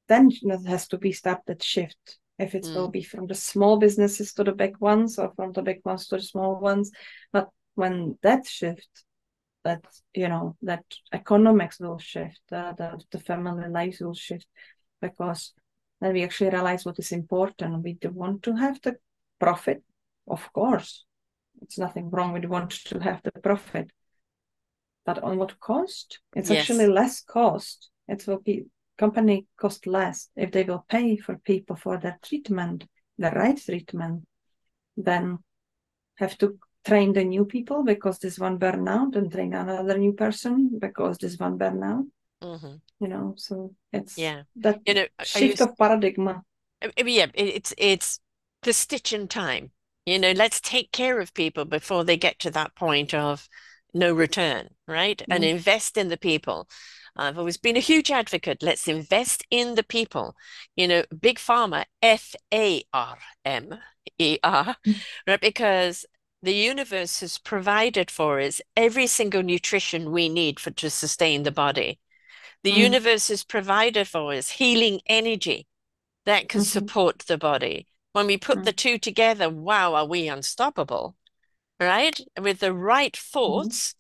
then it has to be started shift. If it will be from the small businesses to the big ones, or from the big ones to the small ones. But when that shift, that, you know, that economics will shift, the family lives will shift, because then we actually realize what is important. We do want to have the profit, of course. It's nothing wrong with want to have the profit, but on what cost? It's actually less cost. It will be company cost less if they will pay for people for their treatment, the right treatment, then have to train the new people because this one burn out, and train another new person because this one burn out. You know, so it's that shift of paradigm.
Yeah, it's the stitch in time. You know, let's take care of people before they get to that point of no return, right? And invest in the people. I've always been a huge advocate. Let's invest in the people. You know, big pharma, FARMER, right? Because the universe has provided for us every single nutrition we need to sustain the body. The universe has provided for us healing energy that can support the body. When we put the two together, wow, are we unstoppable, right? With the right thoughts,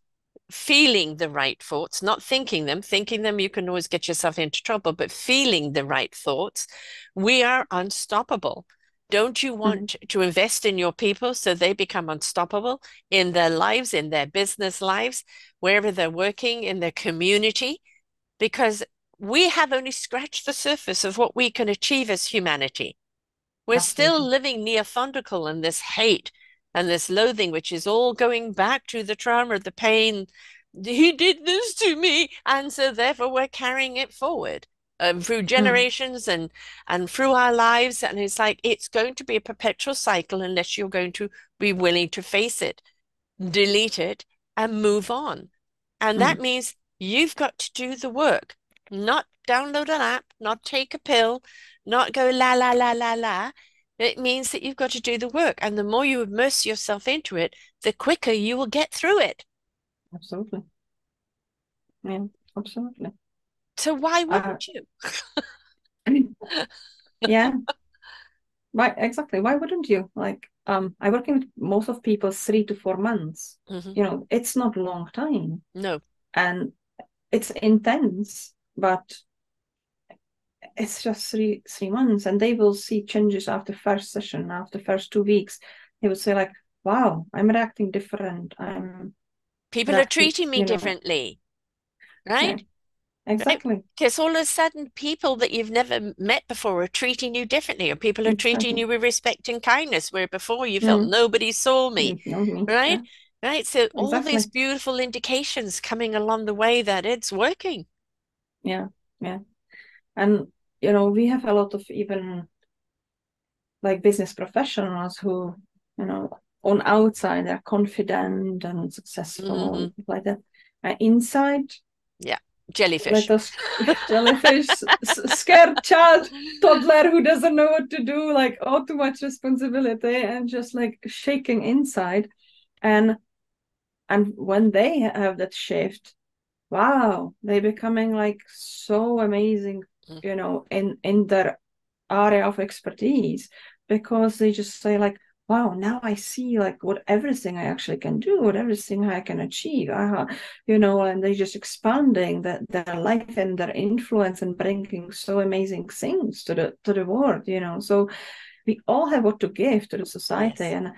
feeling the right thoughts, not thinking them, you can always get yourself into trouble, but feeling the right thoughts, we are unstoppable. Don't you want to invest in your people so they become unstoppable in their lives, in their business lives, wherever they're working, in their community? Because we have only scratched the surface of what we can achieve as humanity. We're still living Neanderthal in this hate and this loathing, which is all going back to the trauma, the pain. He did this to me. And so therefore we're carrying it forward through generations and through our lives. And it's like, it's going to be a perpetual cycle unless you're going to be willing to face it, delete it, and move on. And that means you've got to do the work, not download an app, not take a pill, not go la, la, la, la, la. It means that you've got to do the work. And the more you immerse yourself into it, the quicker you will get through it.
Absolutely. Yeah, absolutely.
So why wouldn't you?
I mean, yeah. Why exactly? Why wouldn't you? Like, I working with most of people 3 to 4 months. You know, it's not a long time.
No.
And it's intense, but it's just three months, and they will see changes after first session, after first 2 weeks. They will say like, wow, I'm reacting different.
People are treating me differently, right?
Yeah, exactly.
Because all of a sudden people that you've never met before are treating you differently, or people are treating you with respect and kindness, where before you felt nobody saw me, right? Yeah. Right. So all these beautiful indications coming along the way that it's working.
Yeah, yeah. And, you know, we have a lot of even like business professionals who, you know, on outside they're confident and successful, like that. Inside,
yeah, jellyfish.
Jellyfish, scared child, toddler who doesn't know what to do, like all too much responsibility and just like shaking inside. And when they have that shift, wow, they're becoming like so amazing, you know, in their area of expertise, because they just say like, wow, now I see like what everything I actually can do, what everything I can achieve, you know, and they're just expanding their life and their influence and bringing so amazing things to the world, you know. So we all have what to give to the society, and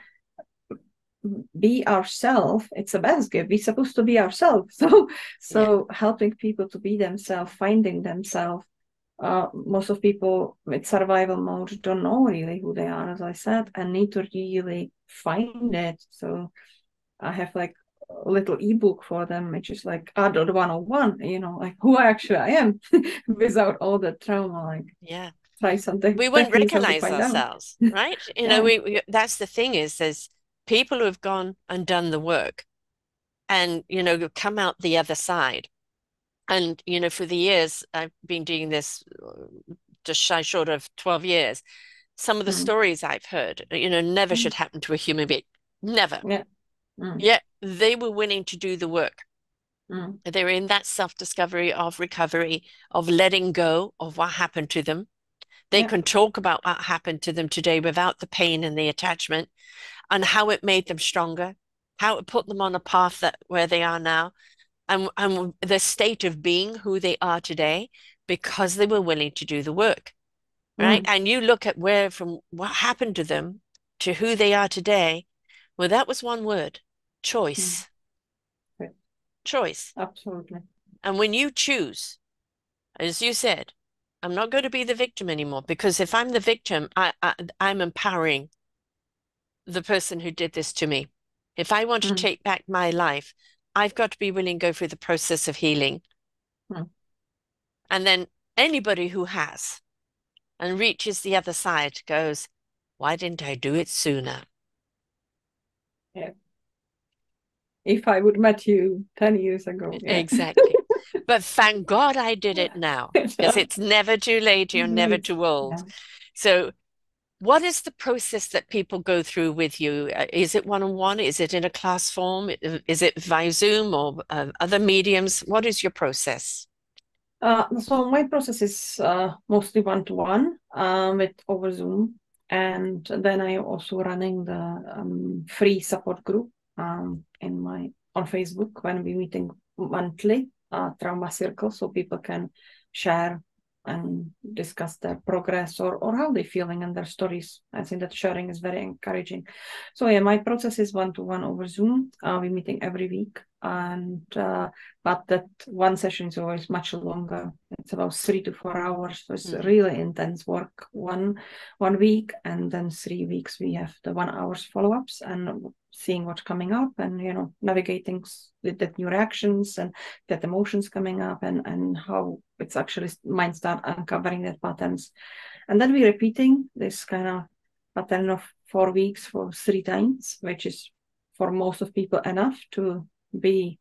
be ourselves, it's the best gift. We're supposed to be ourselves.
Yeah.
So helping people to be themselves, finding themselves. Most of people with survival mode don't know really who they are, as I said, and need to really find it. So I have like a little ebook for them, which is like adult 101, like who actually I am without all the trauma. Like
Yeah.
try some
We wouldn't
techniques how to
recognize
find out.
ourselves, right?
Yeah.
That's the thing is there's people who have gone and done the work and, come out the other side. And, for the years I've been doing this, just shy short of 12 years, some of the
Mm.
stories I've heard, never
Mm.
should happen to a human being. Never.
Yeah. Mm.
Yet they were willing to do the work.
Mm.
They were in that self-discovery of recovery, of letting go of what happened to them. They
Yeah.
can talk about what happened to them today without the pain and the attachment and how it made them stronger, how it put them on a path that where they are now, and the state of being who they are today because they were willing to do the work, right?
Mm.
And you look at where from what happened to them to who they are today. Well, that was one word,
Mm.
choice,
Right.
choice.
Absolutely.
And when you choose, as you said, I'm not going to be the victim anymore because if I'm the victim, I'm empowering the person who did this to me. If I want to
Mm.
take back my life, I've got to be willing to go through the process of healing.
Mm.
And then anybody who has and reaches the other side goes, why didn't I do it sooner?
Yeah. If I would met you 10 years ago, yeah.
Exactly. But thank God I did it now because it's never too late. You're never too old.
Yeah.
So what is the process that people go through with you? Is it one-on-one? Is it in a class form? Is it via Zoom or other mediums? What is your process?
So my process is mostly one-to-one with over Zoom, and then I also running the free support group on Facebook when we meeting monthly trauma circle, so people can share and discuss their progress or how they're feeling and their stories. I think that sharing is very encouraging. So yeah, my process is one-to-one over Zoom. We're meeting every week, and but that one session is always much longer. It's about 3 to 4 hours. So it's
Mhm.
really intense work. One week, and then 3 weeks we have the 1 hour's follow-ups and seeing what's coming up, and navigating with the new reactions and that emotions coming up, and how it's actually mind start uncovering the patterns, and then we're repeating this kind of pattern of 4 weeks for 3 times, which is for most of people enough to be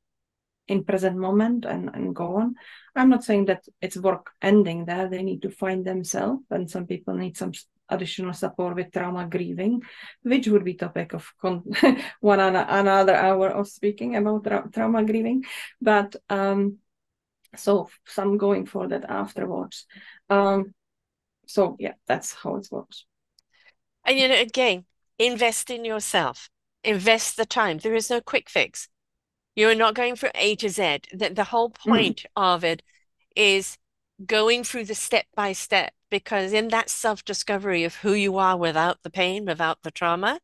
in present moment and go on. I'm not saying that it's work ending there. They need to find themselves, and some people need some additional support with trauma grieving, which would be topic of another hour of speaking about trauma grieving. But so some going for that afterwards. So yeah, that's how it works.
And again, invest in yourself. Invest the time. There is no quick fix. You're not going from A to Z. The whole
Mm.
point of it is going through the step by step, because in that self-discovery of who you are without the pain, without the trauma,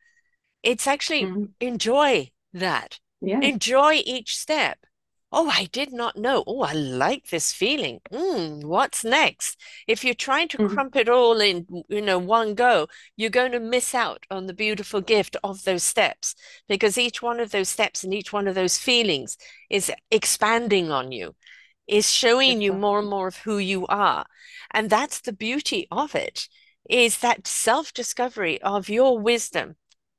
it's actually
Mm.
enjoy that.
Yeah.
Enjoy each step. Oh, I did not know. Oh, I like this feeling. What's next? If you're trying to
Mm.
crump it all in, one go, you're going to miss out on the beautiful gift of those steps, because each one of those steps and each one of those feelings is expanding on you, is showing you more and
Exactly.
more of who you are. And that's the beauty of it, is that self-discovery of your wisdom,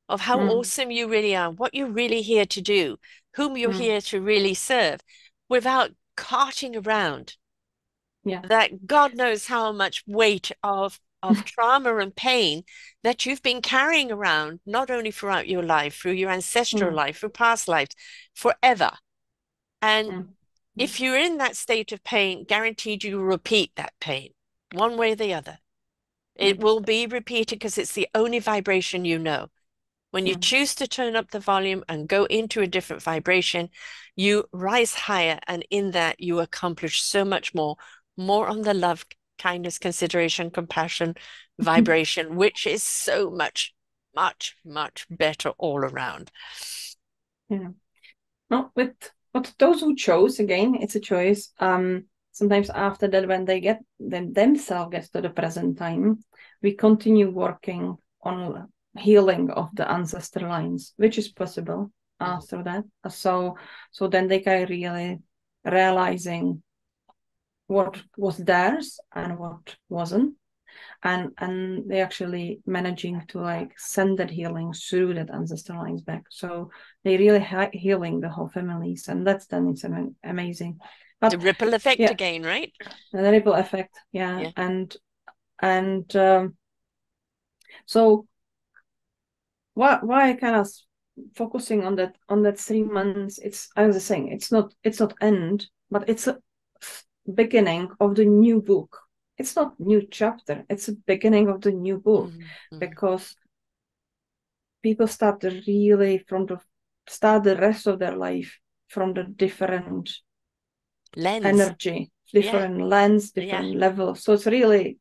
of how
Mm.
awesome you really are, what you're really here to do, whom you're
Mm.
here to really serve, without carting around
Yeah.
that God knows how much weight of trauma and pain that you've been carrying around, not only throughout your life, through your ancestral
Mm.
life, through past lives, forever. And
Mm.
if you're in that state of pain, guaranteed you will repeat that pain one way or the other. It
Mm.
will be repeated because it's the only vibration you know. When you
Mm.
choose to turn up the volume and go into a different vibration, you rise higher, and in that you accomplish so much more on the love, kindness, consideration, compassion vibration, which is so much. much, much better all around.
Yeah. No, but those who chose, again, it's a choice. Sometimes after that, when they get themselves get to the present time, we continue working on healing of the ancestor lines, which is possible through that. So then they can really realizing what was theirs and what wasn't, and they actually managing to like send that healing through that ancestor lines back. So they really healing the whole families, and that's then it's amazing. But
the ripple effect
yeah,
again, right?
the ripple effect, yeah. And so why kind of focusing on that 3 months? It's, I was saying, it's not end, but it's a beginning of the new book. It's not new chapter, it's a beginning of the new book. Because people start the rest of their life from the different
lens
energy, different lens, different level. So it's really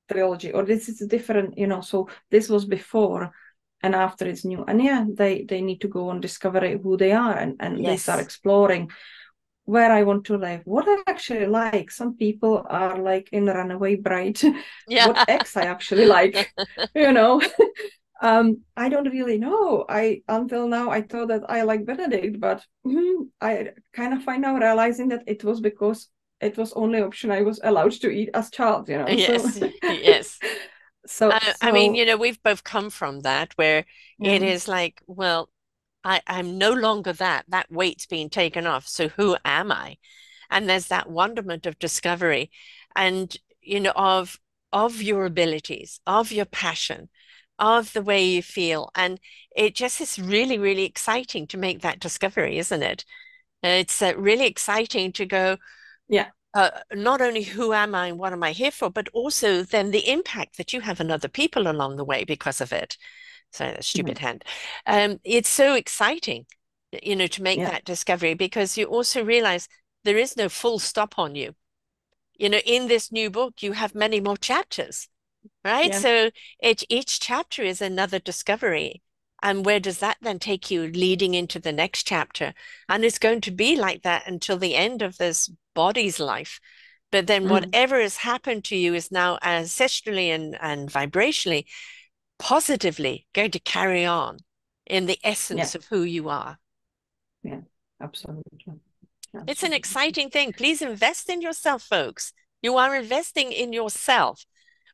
trilogy, or this is a different, so this was before and after is new. And they need to go and discover who they are, and they start exploring where I want to live, what I actually like. Some people are like in Runaway Bride. What ex I actually like, I don't really know. Until now I thought that I like Benedict, but I kind of find out realizing that it was because it was only option I was allowed to eat as child,
Yes,
so.
yes.
So
I mean, we've both come from that where it is like, well, I'm no longer that. That weight's being taken off. So who am I? And there's that wonderment of discovery and, of your abilities, of your passion, of the way you feel. And it just is really, really exciting to make that discovery, isn't it? It's really exciting to go, not only who am I and what am I here for, but also then the impact that you have on other people along the way because of it. Sorry, that stupid hand. It's so exciting, to make that discovery, because you also realize there is no full stop on you. In this new book, you have many more chapters, right? So each chapter is another discovery. And where does that then take you leading into the next chapter? And it's going to be like that until the end of this body's life. But then whatever has happened to you is now ancestrally and vibrationally, positively going to carry on in the essence of who you are.
Yeah, absolutely.
It's an exciting thing. Please invest in yourself, folks. You are investing in yourself,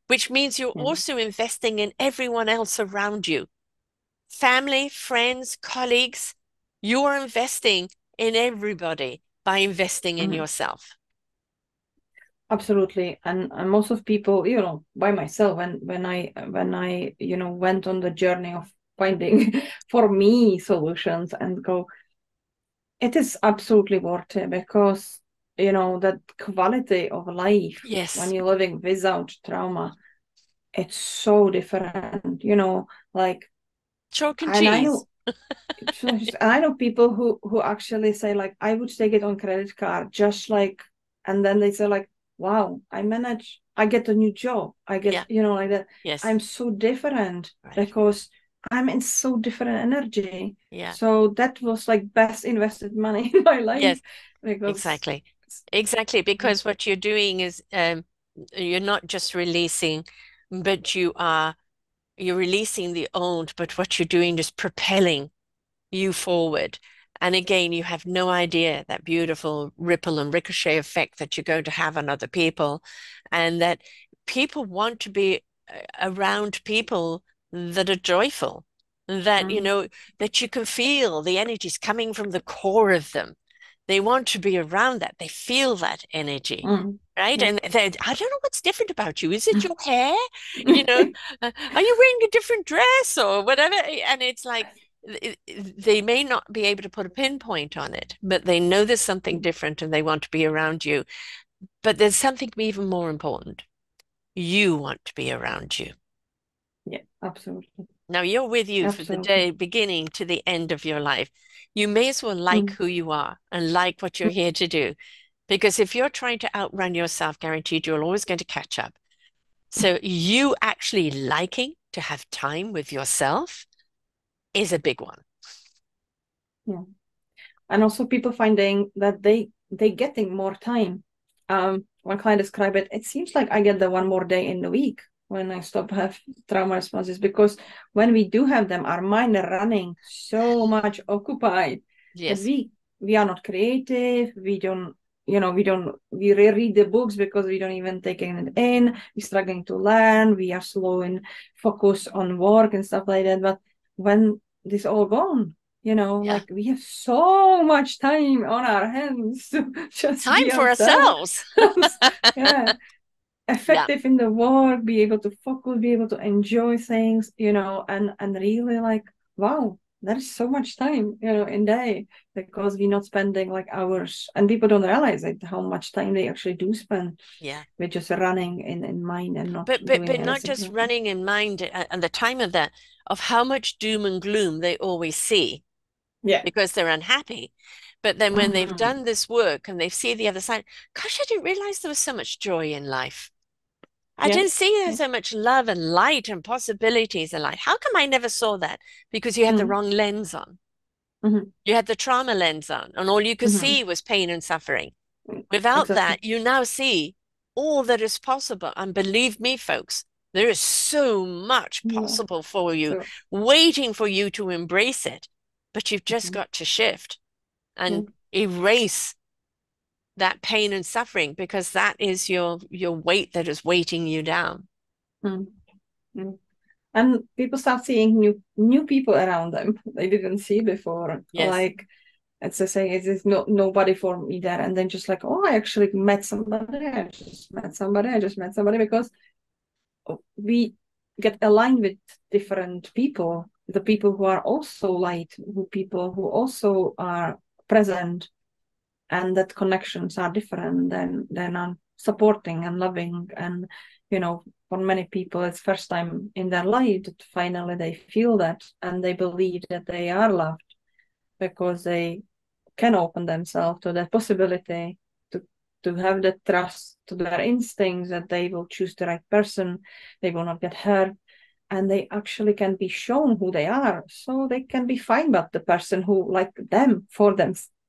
which means you're also investing in everyone else around you. Family, friends, colleagues, you are investing in everybody by investing in yourself.
Absolutely. And most of people, by myself, when I went on the journey of finding for me solutions and go, it is absolutely worth it, because that quality of life when you're living without trauma, it's so different, like
chalk and cheese.
I know people who actually say like, I would take it on credit card, just like, and then they say like, wow, I get a new job, I get like that. I'm so different because I'm in so different energy. So that was like best invested money in my life.
Exactly, because what you're doing is you're not just releasing, but you're releasing the old, but what you're doing is propelling you forward. And again, you have no idea that beautiful ripple and ricochet effect that you're going to have on other people, and that people want to be around people that are joyful, that, that you can feel the energies coming from the core of them. They want to be around that. They feel that energy. Right. And I don't know what's different about you. Is it your hair? Are you wearing a different dress or whatever? And it's like, they may not be able to put a pinpoint on it, but they know there's something different and they want to be around you. But there's something even more important. You want to be around you.
Yeah, absolutely.
Now you're with you for the day beginning to the end of your life. You may as well like who you are and like what you're here to do. Because if you're trying to outrun yourself, guaranteed you're always going to catch up. So you actually liking to have time with yourself is a big one.
Yeah. And also people finding that they getting more time. One client described it, it seems like I get the one more day in the week when I stop have trauma responses, because when we do have them, our mind are running so much occupied that
Yes.
we are not creative. We don't, we reread the books because we don't even take it in. We're struggling to learn. We are slow in focus on work and stuff like that. But when this all gone,
Yeah.
like we have so much time on our hands to just
Time
be
for
ourselves.
ourselves.
Yeah.
Yeah.
Effective in the work, be able to focus, be able to enjoy things, and really like, wow, there's so much time, in day, because we're not spending like hours, and people don't realize it, how much time they actually do spend
Yeah.
with just running in mind and not
But
doing
not
anything.
just running in mind and the time of that, of how much doom and gloom they always see
Yeah.
because they're unhappy. But then when they've
Mhm.
done this work and they see the other side, gosh, I didn't realize there was so much joy in life. I
Yeah.
didn't see there's so much love and light and possibilities in life. How come I never saw that? Because you had the
Mhm.
wrong lens on.
Mhm.
You had the trauma lens on, and all you could
Mhm.
see was pain and suffering. Without
Exactly.
that, you now see all that is possible. And believe me, folks, there is so much
Yeah.
possible for you,
So,
waiting for you to embrace it. But you've just
mhm.
got to shift
Yeah.
and erase that pain and suffering because that is your weight that is weighting you down.
Mhm. Mhm. And people start seeing new people around them they didn't see before.
Yes.
Like, it's the saying, it's no nobody for me there, and then just like, oh, I actually met somebody. I just met somebody. I just met somebody, because we get aligned with different people. The people who are also light, who people who also are present, and that connections are different than on supporting and loving. And for many people it's first time in their life that finally they feel that, and they believe that they are loved, because they can open themselves to that possibility, to have the trust to their instincts, that they will choose the right person, they will not get hurt, and they actually can be shown who they are, so they can be fine about the person who like them, for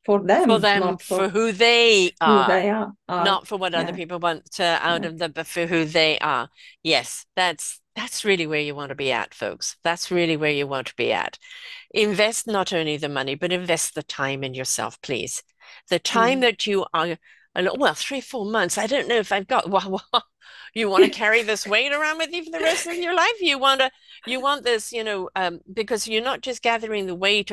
For
them,
them,
not
for
for
who they
who
are,
they are.
not for what other
Yeah,
people want to out
yeah.
of them, but for who they are. Yes, that's really where you want to be at, folks. That's really where you want to be at. Invest not only the money, but invest the time in yourself, please. The time
Mm.
that you are, well, 3, 4 months. I don't know if I've got, well, you want to carry this weight around with you for the rest of your life. You want this, because you're not just gathering the weight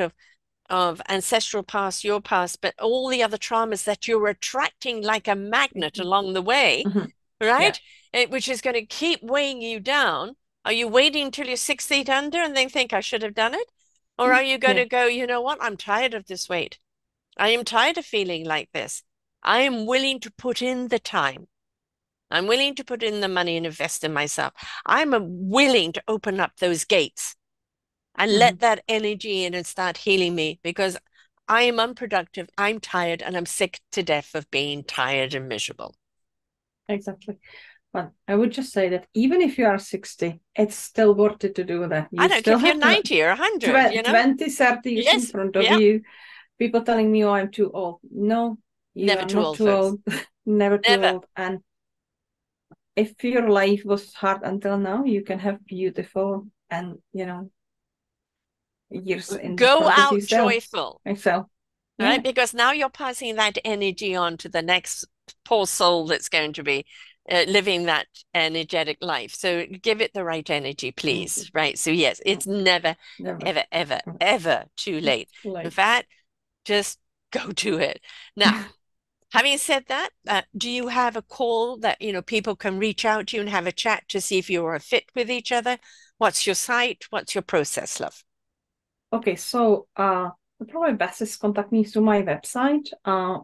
of ancestral past, your past, but all the other traumas that you're attracting like a magnet along the way,
Mhm. Yeah.
right? Which is going to keep weighing you down. Are you waiting till you're 6 feet under and then think I should have done it? Or are you going
Yeah.
to go, you know what? I'm tired of this weight. I am tired of feeling like this. I am willing to put in the time. I'm willing to put in the money and invest in myself. I'm willing to open up those gates and let
Mhm.
that energy in and start healing me because I am unproductive. I'm tired and I'm sick to death of being tired and miserable.
Exactly. But I would just say that even if you are 60, it's still worth it to do that.
I
You
don't care
still
if you're
have
90 or 100,
20, 30 years in
Yes.
front of
Yeah.
you. People telling me, oh, I'm too old. No, you
Never
are
too
not
old,
too
folks.
old. Never too
Never.
old. And if your life was hard until now, you can have beautiful and, years in
Go
front of
out
yourself.
joyful,
Myself. Yeah.
right? Because now you're passing that energy on to the next poor soul that's going to be living that energetic life. So give it the right energy, please. Right. So, yes, it's never,
Never.
ever, ever, ever too late. In
Like,
fact, just go do it. Now, having said that, do you have a call that, people can reach out to you and have a chat to see if you're a fit with each other? What's your site? What's your process, love?
okay, so the probably best is contact me through my website,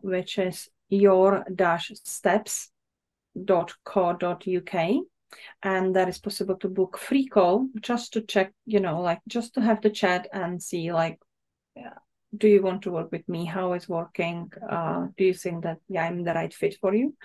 which is your-steps.co.uk. And that is possible to book free call just to check, like just to have the chat and see like, do you want to work with me? How is working? Do you think that I'm the right fit for you?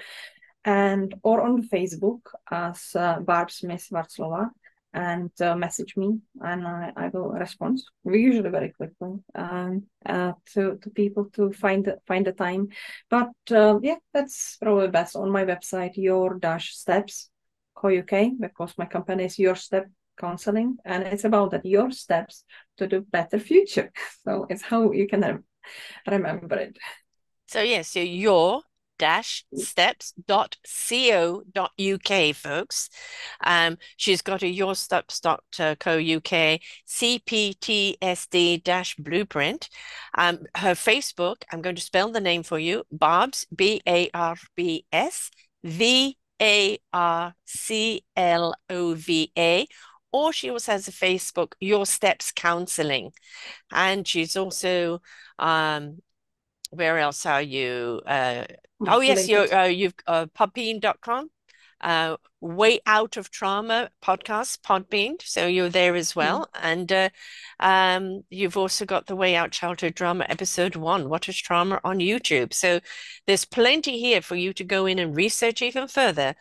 And or on Facebook as Barb Smith Varclova. and message me, and I will respond usually very quickly to people to find the time. But yeah, that's probably best on my website, your-steps.co.uk, because my company is Your Step Counseling, and it's about that your steps to the better future. So it's how you can remember it.
So yes, so your-steps.co.uk, folks. She's got a yoursteps.co.uk CPTSD-blueprint. Her Facebook, I'm going to spell the name for you, Barb's, BARBS, VARCLOVA, or she also has a Facebook, Your Steps Counseling. And she's also where else are you? Oh yes, you've Podbean.com, Way Out of Trauma podcast, Podbean. So you're there as well. And you've also got the Way Out Childhood Drama episode 1, What is Trauma, on YouTube. So there's plenty here for you to go in and research even further,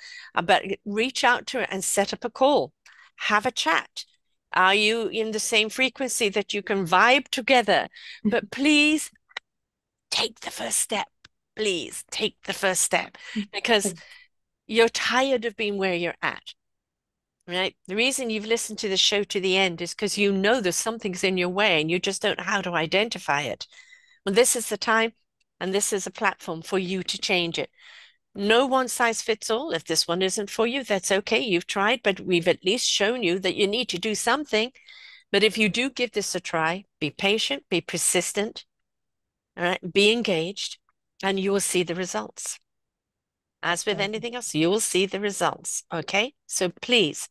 but reach out to her and set up a call, have a chat. Are you in the same frequency that you can vibe together? But please take the first step. Please take the first step, because you're tired of being where you're at, right? The reason you've listened to the show to the end is because you know there's something's in your way and you just don't know how to identify it. Well, this is the time, and this is a platform for you to change it. No one size fits all. If this one isn't for you, that's okay. You've tried, but we've at least shown you that you need to do something. But if you do give this a try, be patient, be persistent, all right, be engaged, and you will see the results. As with anything else, you will see the results. Okay. So please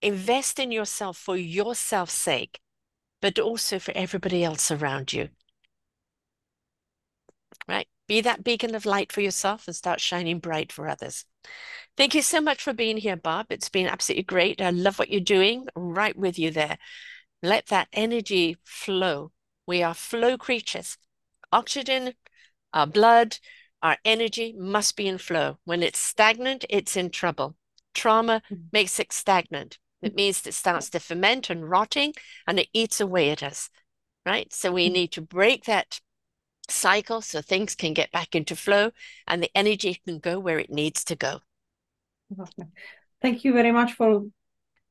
invest in yourself for yourself's sake, but also for everybody else around you. Right. Be that beacon of light for yourself and start shining bright for others. Thank you so much for being here, Barb. It's been absolutely great. I love what you're doing. I'm right with you there. Let that energy flow. We are flow creatures. Oxygen, our blood, our energy must be in flow. When it's stagnant, it's in trouble. Trauma makes it stagnant. It means it starts to ferment and rotting, and it eats away at us, right? So we need to break that cycle so things can get back into flow and the energy can go where it needs to go.
Thank you very much for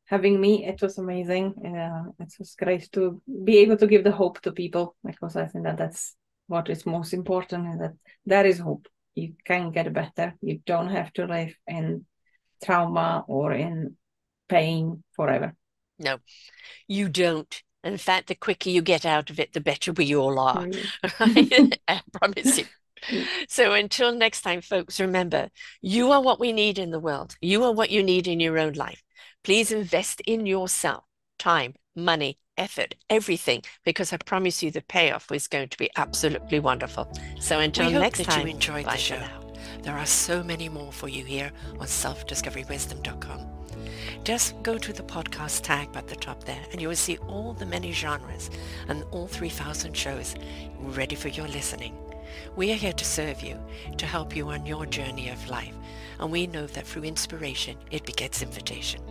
having me. It was amazing. It was great to be able to give the hope to people, because I think that that's what is most important, and that there is hope. You can get better. You don't have to live in trauma or in pain forever.
No, you don't. In fact, the quicker you get out of it, the better we all are. I promise you. So until next time, folks, remember, you are what we need in the world. You are what you need in your own life. Please invest in yourself, time, money, effort, everything, because I promise you the payoff is going to be absolutely wonderful. So until next time, you enjoyed the show. There are so many more for you here on selfdiscoverywisdom.com. Just go to the podcast tag at the top there and you will see all the many genres and all 3,000 shows ready for your listening. We are here to serve you, to help you on your journey of life, and we know that through inspiration it begets invitation.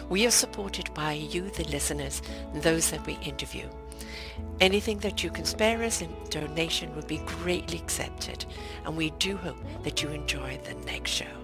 We are supported by you, the listeners, and those that we interview. Anything that you can spare us in donation would be greatly accepted, and we do hope that you enjoy the next show.